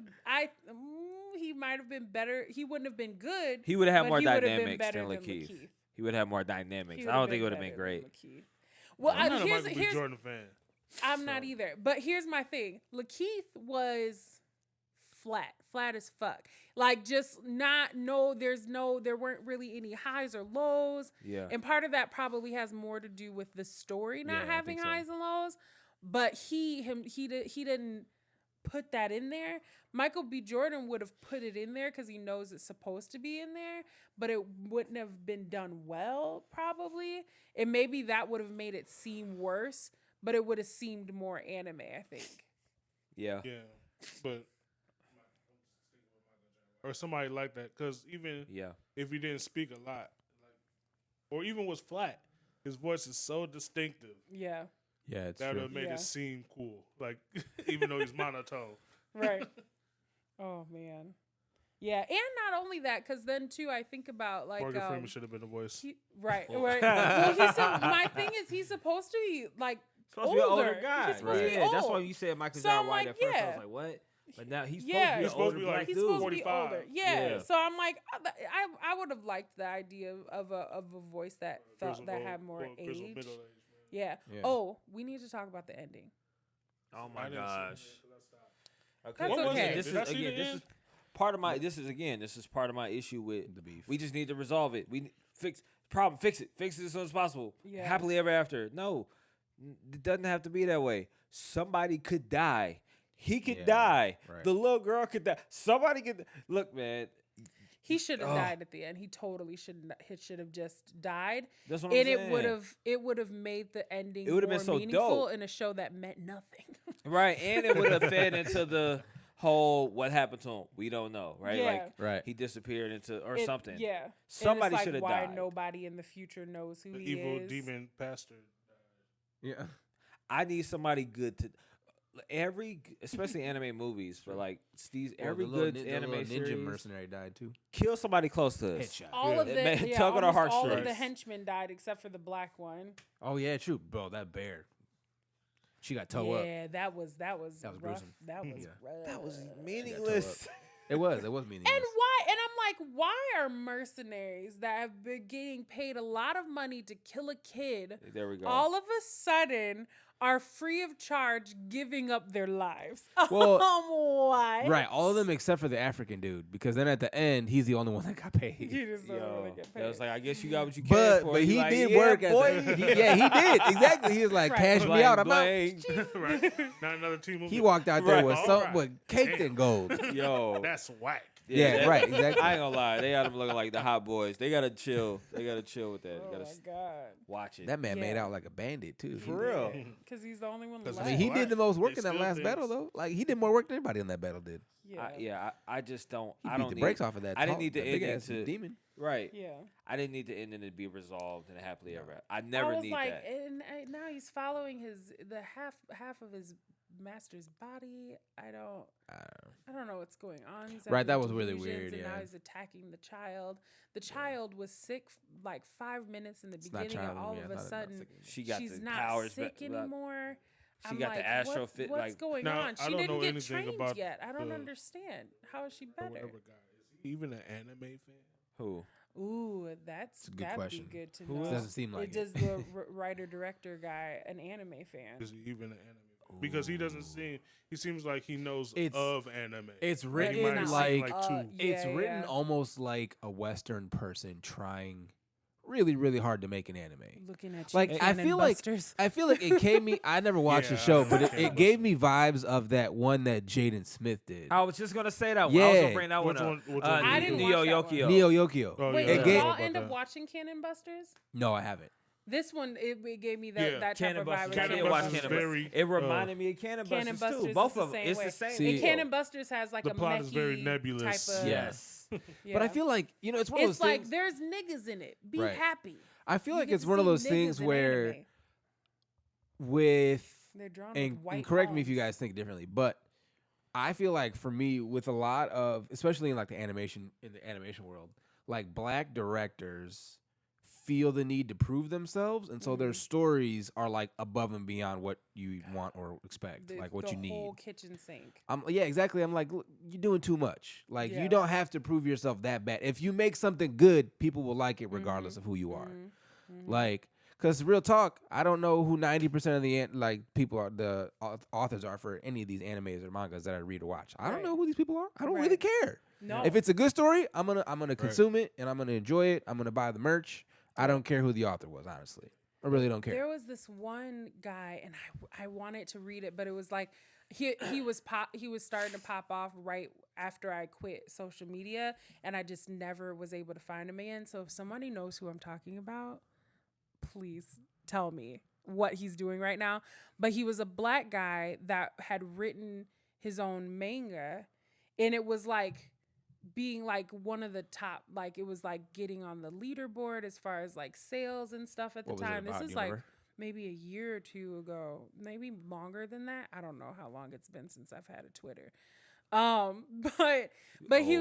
He might have been better. He wouldn't have been good. He would have had but more he would have been dynamics better than than Lakeith. Lakeith. He would have more dynamics. He I don't think it would better have been than great. Lakeith. Well, I'm not a here's Michael B. Jordan fan. I'm not either. But here's my thing. Lakeith was flat as fuck. Like just there weren't really any highs or lows. Yeah. And part of that probably has more to do with the story not Yeah, I having think so. highs and lows. But he didn't put that in there. Michael B. Jordan would have put it in there because he knows it's supposed to be in there, but it wouldn't have been done well, probably. And maybe that would have made it seem worse, but it would have seemed more anime, I think. Yeah. Yeah, but or somebody like that, because even Yeah. if he didn't speak a lot, or even was flat, his voice is so distinctive Yeah. Yeah, it's that would true. have made Yeah. it seem cool. Like even though he's monotone. Right. Oh, man. Yeah. And not only that, because then, too, I think about, like... Morgan Freeman should have been the voice. Right. Well- Right. Well, my thing is he's supposed to be, like, Supposed to be an older older. guy. He's supposed to be Yeah, that's old. why you said Michael So J. I'm White like, at first. I yeah. was like, what? But now he's Yeah. supposed to be an older He's supposed to be like black He's dude. supposed to be 45. older. Yeah. Yeah. So I'm like, I would have liked the idea of a voice that felt that had more age. Yeah. Yeah. Oh, we need to talk about the ending. Oh I my didn't see gosh. That's Okay. What was okay. it? This Did I is see the again. This end? is part of my. This is part of my issue with The beef. We just need to resolve it. We fix problem. Fix it. Fix it as soon as possible. Yeah. Happily ever after. No, it doesn't have to be that way. Somebody could die. He could Yeah, die. right. The little girl could die. Somebody could. Look, man. He should have Oh. died at the end. He totally should have just died. That's what I'm And saying. it would have made the ending It would have more been so meaningful dope. in a show that meant nothing. Right, and it would have fed into the whole what happened to him. We don't know, right? Yeah. Like Right. he disappeared into or It- something. Yeah. And it's Somebody like should have why died. nobody in the future knows who The he evil is. demon pastor. Yeah. I need somebody good to especially anime movies, but like these every good anime ninja series, mercenary died too. kill somebody close to us. Headshot. All Yeah. of It the may- yeah, tug on our almost all of heartstrings. the henchmen died except for the black one. Oh yeah, true, bro. That bear. She got toe up. Yeah, that was That was rough. gruesome. That was Yeah. rough. That was toe meaningless. It was meaningless. And why? And I'm like, why are mercenaries that have been getting paid a lot of money to kill a kid There we go. all of a sudden are free of charge giving up their lives? Well, Why? Right, all of them except for the African dude, because then at the end he's the only one that got paid. You just don't Yo, really get paid. I was like, I guess you got what you came But for. but he like, did yeah, work boy. at the, he did exactly. He was like, Right. cash me Blank, out, I'm out. blank. Right? Not another team movie. He walked out there Right. with All some right. with caked Damn. in gold. Yo, That's whack. Yeah, right, exactly. I ain't gonna lie, they got him looking like the hot boys. They gotta chill. They gotta chill with that. Oh Gotta my god! watch it. That man made Yeah. out like a bandit too. For real. Because he's the only one 'Cause left. I mean, he Black. did the most work They in that still last thinks- battle though. Like he did more work than anybody in that battle did. yeah. I just don't. He I beat don't the need, brakes off of that. I didn't tall- need the that big ending ass to demon. right. Yeah. I didn't need the ending to be resolved and happily ever. I never I was need like, that. and now he's following the half of his master's body. I don't know what's going on. He's Right, having that was really delusions, weird, And now yeah. he's attacking the child. The child was sick like 5 minutes in the It's not beginning, and child all anymore. of I a thought it was sudden She got she's the not powers sick back. anymore. She I'm got like, the astro fit. What's Like going Now, on? I She don't didn't know get anything trained about yet. I don't the- understand. How is she The better? whatever guy. Is he even an anime fan? who? Ooh, a good that'd question. be good to Who know. is- Doesn't seem like it. Does the writer director guy an anime fan? Is he even an anime fan? Because he doesn't seem. He seems like he knows It's- of anime. It's But written he might have seen, like- two. It's yeah, written yeah. almost like a Western person trying really, really hard to make an anime. Looking at you, Like I Cannon feel like Busters. I feel like it gave me. I never watched the Yeah, show, I but know it Cannon gave me vibes of that one that Jaden Smith did. I was just gonna say that one. I was Yeah. gonna bring that Which one one- up. which one Uh, did I didn't Neo watch that one. Yokio. Neo Yokio. Oh, Wait, yeah, It did gave- y'all about end up that. watching Cannon Busters? No, I haven't. This one, it gave me that type Cannon of Busters. vibe. I did watch Cannon Busters. It reminded me of Cannon Busters too. Both of them. It's the same. And Cannon Busters has like the a plot is very nebulous. Type of, Yes. Yeah. But I feel like it's one of those it's like things. there's niggas in it. Be Right. happy. I feel You like get it's to one of see those niggas things in where anime. They're drawn with white and correct me if you palms. guys think differently, but I feel like for me, with a lot of, especially in like the animation world, like black directors feel the need to prove themselves, and so their stories are like above and beyond what you want or expect, like what you need. The whole kitchen sink. Yeah, exactly. I'm like, look, you're doing too much. Like Yeah. you don't have to prove yourself that bad. If you make something good, people will like it regardless of who you are. Like, because real talk, I don't know who 90% of the people are, the authors are for any of these animes or mangas that I read or watch. I don't know who these people are. I don't really care. No. If it's a good story, I'm gonna consume it and I'm gonna enjoy it. I'm gonna buy the merch. I don't care who the author was, honestly. I really don't care. There was this one guy, and I wanted to read it, but it was like he was starting to pop off right after I quit social media, and I just never was able to find him again. So if somebody knows who I'm talking about, please tell me what he's doing right now. But he was a black guy that had written his own manga, and it was like being like one of the top, like it was like getting on the leaderboard as far as like sales and stuff at the What was it time. about? This Do is you like remember? maybe a year or two ago, maybe longer than that. I don't know how long it's been since I've had a Twitter. But he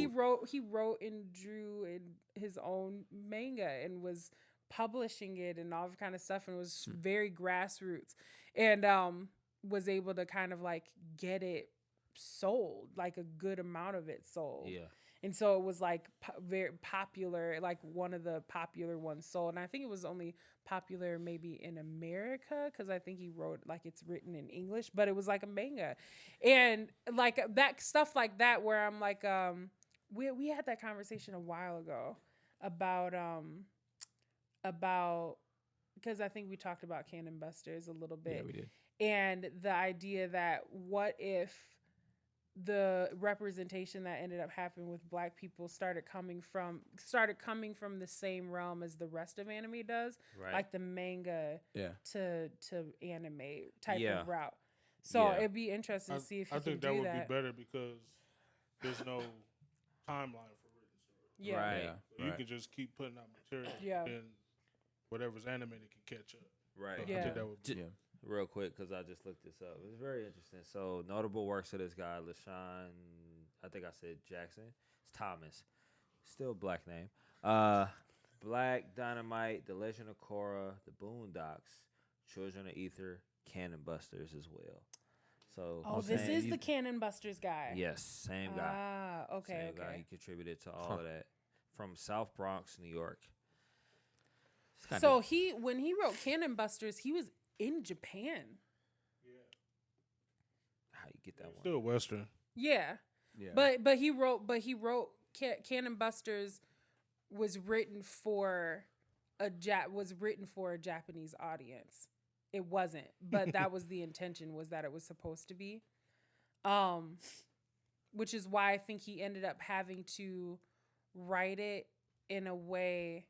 wrote and drew in his own manga and was publishing it and all kind of stuff, and it was very grassroots, and was able to kind of like get it sold, like a good amount of it sold. Yeah. And so it was like very popular, like one of the popular ones sold. And I think it was only popular maybe in America, because I think he wrote, like it's written in English, but it was like a manga. And like that stuff like that, where I'm like, we had that conversation a while ago about because I think we talked about Cannon Busters a little bit. Yeah, we did. And the idea that what if the representation that ended up happening with black people started coming from the same realm as the rest of anime does, Right. like the manga to anime type Yeah. of route. So Yeah. it'd be interesting to see if I you think can that do would that. be better because there's no timeline for written stories. Yeah. Right. Yeah. So you can just keep putting out material, Yeah. and whatever's animated can catch up. Right. So I Yeah. think that would. Yeah. Real quick, because I just looked this up. It's very interesting. So notable works of this guy, LaShawn, I think I said Jackson. It's Thomas. Still a black name. Black Dynamite, The Legend of Korra, The Boondocks, Children of Ether, Cannon Busters as well. So This same- is the Cannon Busters guy. Yes, same guy. Okay, Same guy. okay. He contributed to all of that from South Bronx, New York. It's So when he wrote Cannon Busters, he was in Japan. how you get that one? Still Western. Yeah. Yeah. But he wrote Cannon Busters was written for a Japanese audience. It wasn't, but that was the intention, was that it was supposed to be. Which is why I think he ended up having to write it in a way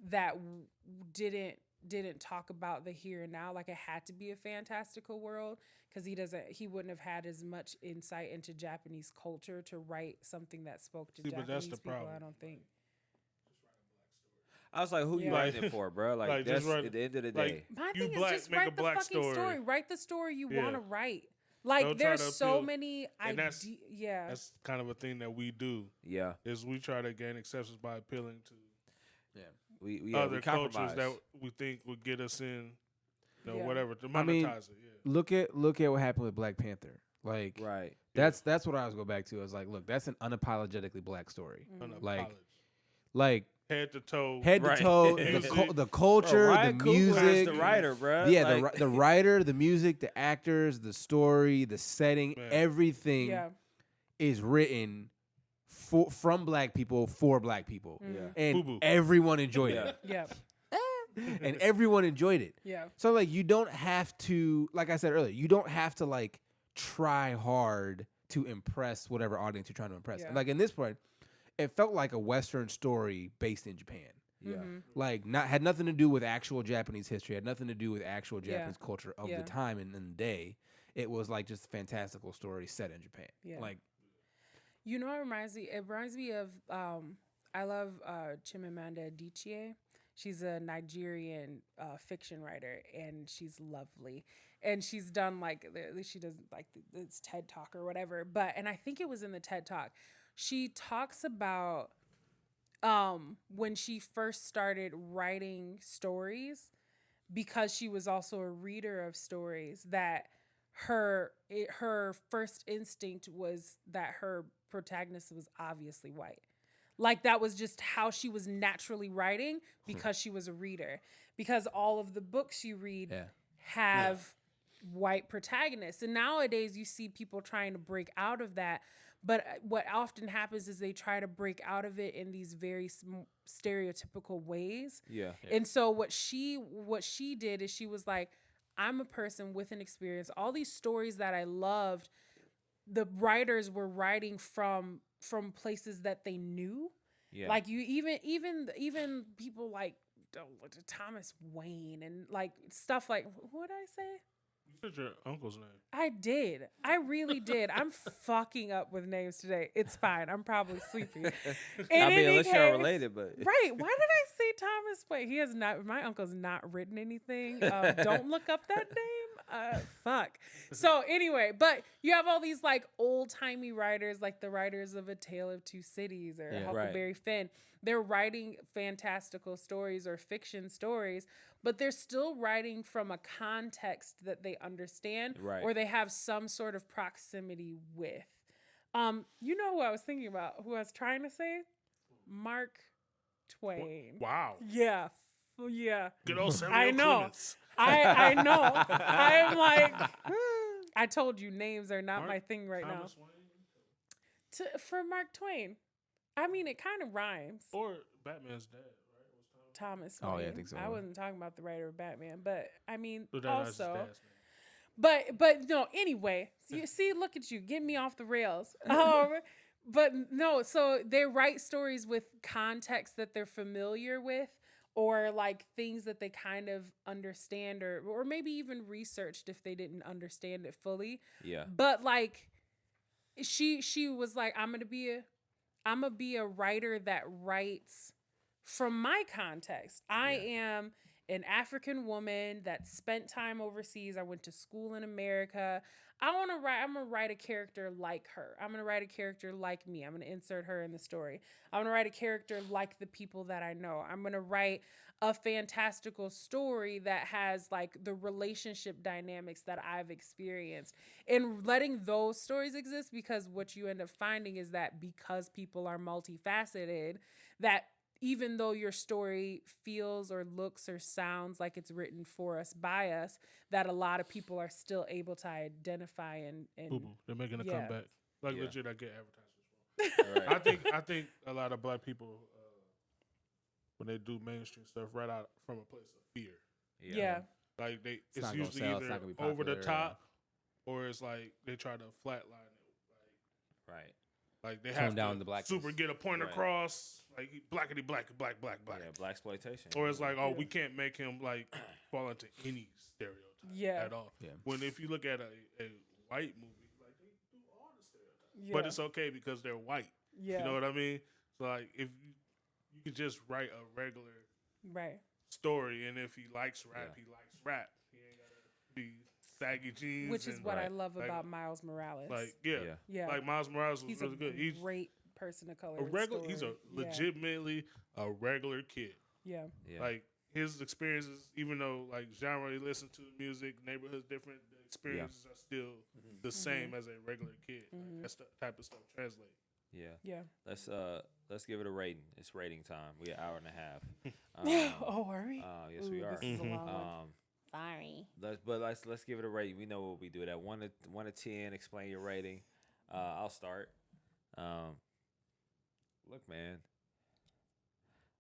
that didn't talk about the here and now. Like it had to be a fantastical world, because he wouldn't have had as much insight into Japanese culture to write something that spoke to See, but that's Japanese the people. problem. I don't think. I was like, who you Yeah. writing it for, bro? Like, Like, that's just write- at the end of the like, day. My You thing black, is just make a write the black fucking story. Write the story you Yeah. want to write. Like Don't try there's to so appeal. many And that's- ideas. Yeah. That's kind of a thing that we do. Yeah. Is we try to gain acceptance by appealing to We other compromise. cultures that we think would get us in, Yeah. whatever to I mean, monetize it. Yeah. look at what happened with Black Panther. Like Right. that's what I was go back to. I was like, look, that's an unapologetically black story. Unapologetic. Like head to toe. head Right. to toe, Music. the culture, Ryan the Coogler is music, the writer, bro. yeah, Like, the writer, the music, the actors, the story, the setting, Man. everything Yeah. is written from black people for black people, Yeah. and Boo-boo. everyone enjoyed Yeah. it, Yeah. and everyone enjoyed it. Yeah. So like, you don't have to, like I said earlier, you don't have to like try hard to impress whatever audience you're trying to impress. Yeah. Like in this point, it felt like a Western story based in Japan. Yeah. Like had nothing to do with actual Japanese history, had nothing to do with actual Japanese culture of the time and the day. It was like just fantastical stories set in Japan. Yeah. Like, you know, it reminds me of I love Chimamanda Adichie. She's a Nigerian fiction writer, and she's lovely. And she's done she does like this TED Talk or whatever. And I think it was in the TED Talk. She talks about when she first started writing stories, because she was also a reader of stories, that her first instinct was that her protagonist was obviously white. Like, that was just how she was naturally writing, because she was a reader. Because all of the books you read have white protagonists. And nowadays you see people trying to break out of that. But what often happens is they try to break out of it in these very stereotypical ways. Yeah. And so what she did is she was like, I'm a person with an experience. All these stories that I loved, the writers were writing from places that they knew. Yeah. Like, you even people like Thomas Wayne and like stuff like, what did I say? You said your uncle's name. I did. I really did. I'm fucking up with names today. It's fine. I'm probably sleepy. Unless you're related, but right. Why did I say Thomas Wayne? He has not. My uncle's not written anything. Don't look up that name. Fuck. So anyway, but you have all these like old timey writers, like the writers of A Tale of Two Cities or Huckleberry Finn. They're writing fantastical stories or fiction stories, but they're still writing from a context that they understand, or they have some sort of proximity with. You know who I was thinking about? Who I was trying to say? Mark Twain. Wow. Yeah. Yeah. Good old Samuel I know. Clemens. I know. I am like, I told you, names are not my thing right Thomas now. For Mark Twain. I mean, it kind of rhymes. Or Batman's dad, right? Was Thomas Oh, Wayne. yeah, I think so. I wasn't talking about the writer of Batman, but I mean, That's his also. dad's name. But no, anyway, you see, look at you, get me off the rails. But no, so they write stories with context that they're familiar with, or like things that they kind of understand, or maybe even researched if they didn't understand it fully. Yeah. But like, she was like, I'm gonna be a writer that writes from my context. I am an African woman that spent time overseas. I went to school in America. I'm gonna write a character like her. I'm gonna write a character like me. I'm gonna insert her in the story. I'm gonna write a character like the people that I know. I'm gonna write a fantastical story that has like the relationship dynamics that I've experienced, and letting those stories exist, because what you end up finding is that because people are multifaceted, that even though your story feels or looks or sounds like it's written for us, by us, that a lot of people are still able to identify and Boo-boo. They're making a comeback. Like legit, I get advertisements. Right. I think a lot of black people, when they do mainstream stuff, right out from a place of fear. Yeah. Like it's not gonna usually sell, it's either not gonna be over the popular, top, or it's like they try to flatline it. Right. Like they Tone have down to the blackness. super get a point Right. across, like blackity black. Yeah, black exploitation. Or it's like, we can't make him like fall into any stereotype at all. Yeah. When if you look at a white movie, like they do all the stereotypes, Yeah. but it's okay because they're white. Yeah. You know what I mean? So like if you could just write a regular Right. story, and if he likes rap, he likes rap. He ain't gotta be saggy jeans. Which is and, what I Right. love like- about Miles Morales. like Yeah. like Miles Morales was He's really a good. He's great person of color. a in regular. He's a story. Yeah. legitimately a regular kid. Yeah. Yeah. Like his experiences, even though like genre he listen to music, neighborhoods different, the experiences are still the same as a regular kid. Like, that type of stuff translate. Yeah. Yeah. Let's give it a rating. It's rating time. We're an hour and a half. Oh, are we? Yes, we Ooh, are. this is a long one. Sorry. Let's give it a rating. We know what we do. That 1 to 10. Explain your rating. I'll start. Look, man.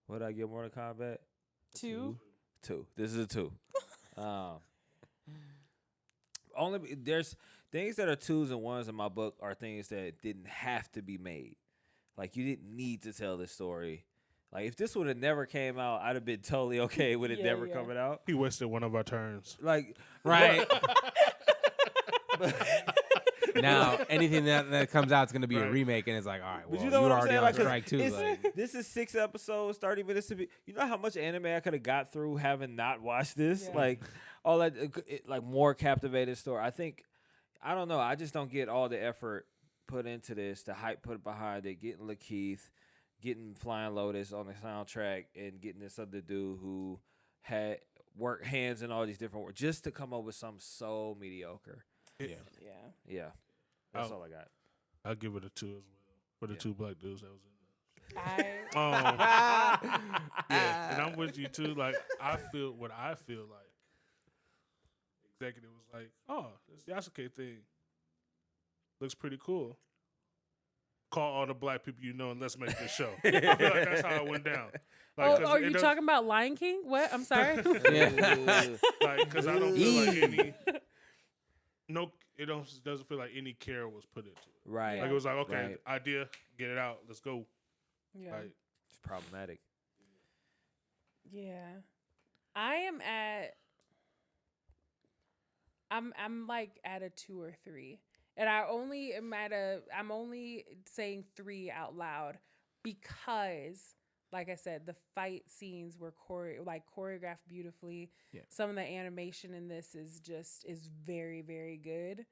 What did I give Mortal Kombat? 2. 2. This is a 2. Only there's things that are 2s and 1s in my book are things that didn't have to be made. Like you didn't need to tell this story Like if this would have never came out, I'd have been totally okay with it never coming out. He wasted one of our turns. Like Right. Now anything that comes out is gonna be a remake, and it's like, all right, well, but you know you're what I'm already saying? on Like, strike too. Like, this is 6 episodes, 30 minutes to be. You know how much anime I could have got through having not watched this? Yeah. Like all that, like more captivated story. I don't know. I just don't get all the effort put into this, the hype put behind it, getting Lakeith, getting Flying Lotus on the soundtrack, and getting this other dude who had worked hands in all these different work just to come up with something so mediocre. Yeah. That's all I got. I'll give it a 2 as well for the 2 black dudes that was in there. I Yeah, and I'm with you too. Like I feel like executive was like, oh, this Yasuke thing looks pretty cool. Call all the black people you know and let's make this show. I feel like that's how it went down. Like, are you talking about Lion King? What? I'm sorry. Because I don't feel like any. It doesn't feel like any care was put into it. Right. Like it was like, okay, Right. idea, get it out, let's go. Yeah. Like, It's problematic. Yeah. I am at I'm like at a 2 or 3. And I'm only saying 3 out loud because like I said, the fight scenes were choreographed beautifully. Yeah. Some of the animation in this is very, very good.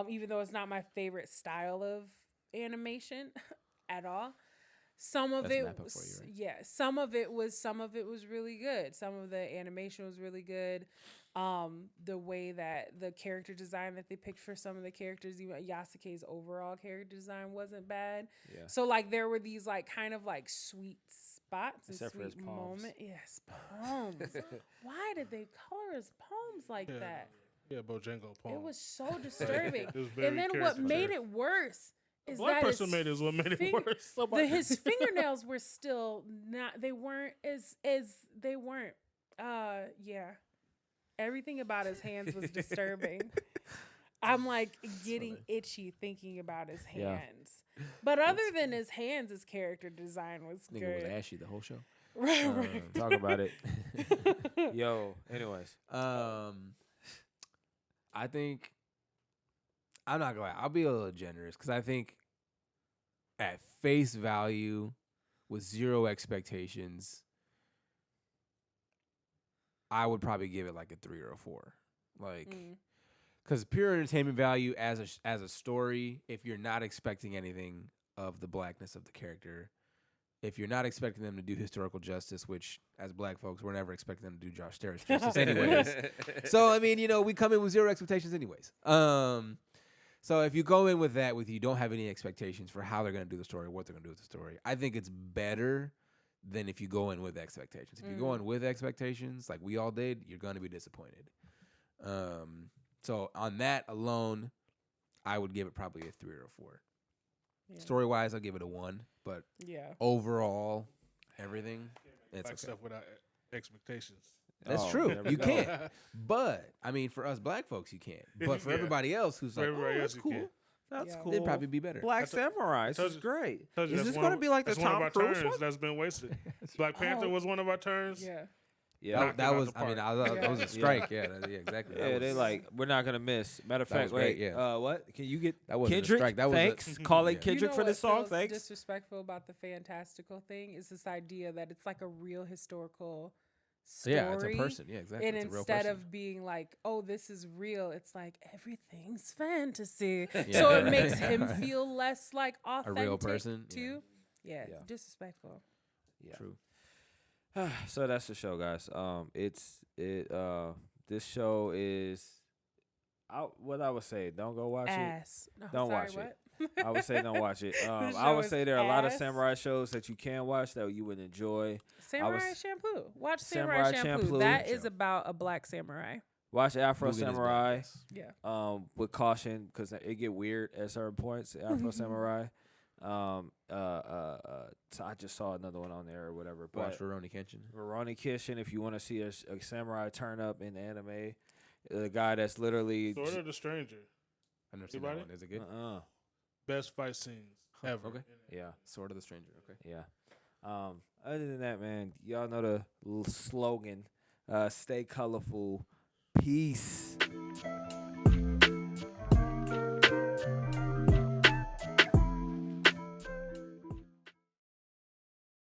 Even though it's not my favorite style of animation at all. Some of That's it map up for you, right? yeah, some of it was really good. Some of the animation was really good. The way that the character design that they picked for some of the characters, even Yasuke's overall character design wasn't bad. Yeah. So like there were these like kind of like sweet spots and Except for his sweet palms. moments. Yes, palms. Why did they color his palms like that? Yeah, Bojango Palm. It was so disturbing. It was very And then what character made driven. it worse is Black that person made it is what made it worse. his fingernails were still not. They weren't as they weren't. Yeah. Everything about his hands was disturbing. I'm like getting itchy thinking about his hands. But other than his hands, his character design was nigga good. was ashy the whole show. Right. Talk about it. Yo, anyways. I think I'm not gonna lie. I'll be a little generous because I think at face value, with 0 expectations, I would probably give it like a 3 or a 4. Like, because pure entertainment value as a story, if you're not expecting anything of the blackness of the character, if you're not expecting them to do historical justice, which as black folks, we're never expecting them to do Josh Terrace justice anyways. So, I mean, we come in with 0 expectations anyways. So if you go in with that, you don't have any expectations for how they're going to do the story, what they're going to do with the story, I think it's better than if you go in with expectations. If you go in with expectations, like we all did, you're going to be disappointed. So on that alone, I would give it probably a 3 or a 4. Yeah. Story-wise, I'll give it a 1, but Yeah. overall, everything, it's Black okay. stuff without expectations. That's Oh, true. there we You go. can't. But I mean, for us black folks, you can't. But for Yeah. everybody else who's For like, everybody oh, else, that's you cool, can. That's Yeah. cool. they'd probably be better. Black That's a- Samurai. This told is you- great. Told you Is that's this one going to of- be like the that's one of Tom our Cruise turns one? that's been wasted. Black Panther Oh. was one of our turns. Yeah. Yeah. Knocked it That out was, the I mean, park. that was a strike. Yeah, exactly. That Yeah, was, they like, we're not going to miss. Matter of That fact, was great, wait, yeah. what? Can you get That wasn't a Kendrick? strike, that was a- thanks. Calling Yeah. Kendrick know for what this song. feels Thanks. disrespectful about the fantastical thing is this idea that it's like a real historical story. yeah, it's a person. Yeah, exactly. And it's a real instead person. of being like, oh, this is real, it's like everything's fantasy. Yeah. So it makes him feel less like a authentic real person. too. Yeah, Yeah. disrespectful. Yeah. True. So that's the show, guys. This show is, what I would say, don't go watch it. Ass. No, Don't sorry, watch what? I would say don't watch it. I show would is say there are a lot of ass. samurai shows that you can watch that you would enjoy. Samurai was- Champloo. Watch Samurai Samurai Champloo. Champloo. That is about a black samurai. Watch Afro Mugen is Samurai. badass. Yeah. With caution because it get weird at certain points. Afro Samurai. So I just saw another one on there or whatever. Watch But Rurouni Kenshin. Rurouni Kenshin, if you want to see a samurai turn up in anime, the guy that's literally Sword of the Stranger. I've never seen that Anybody? one. Is it good? Best fight scenes ever. Okay. Yeah, Sword of the Stranger. Okay. yeah. Other than that, man, y'all know the slogan. Stay colorful. Peace.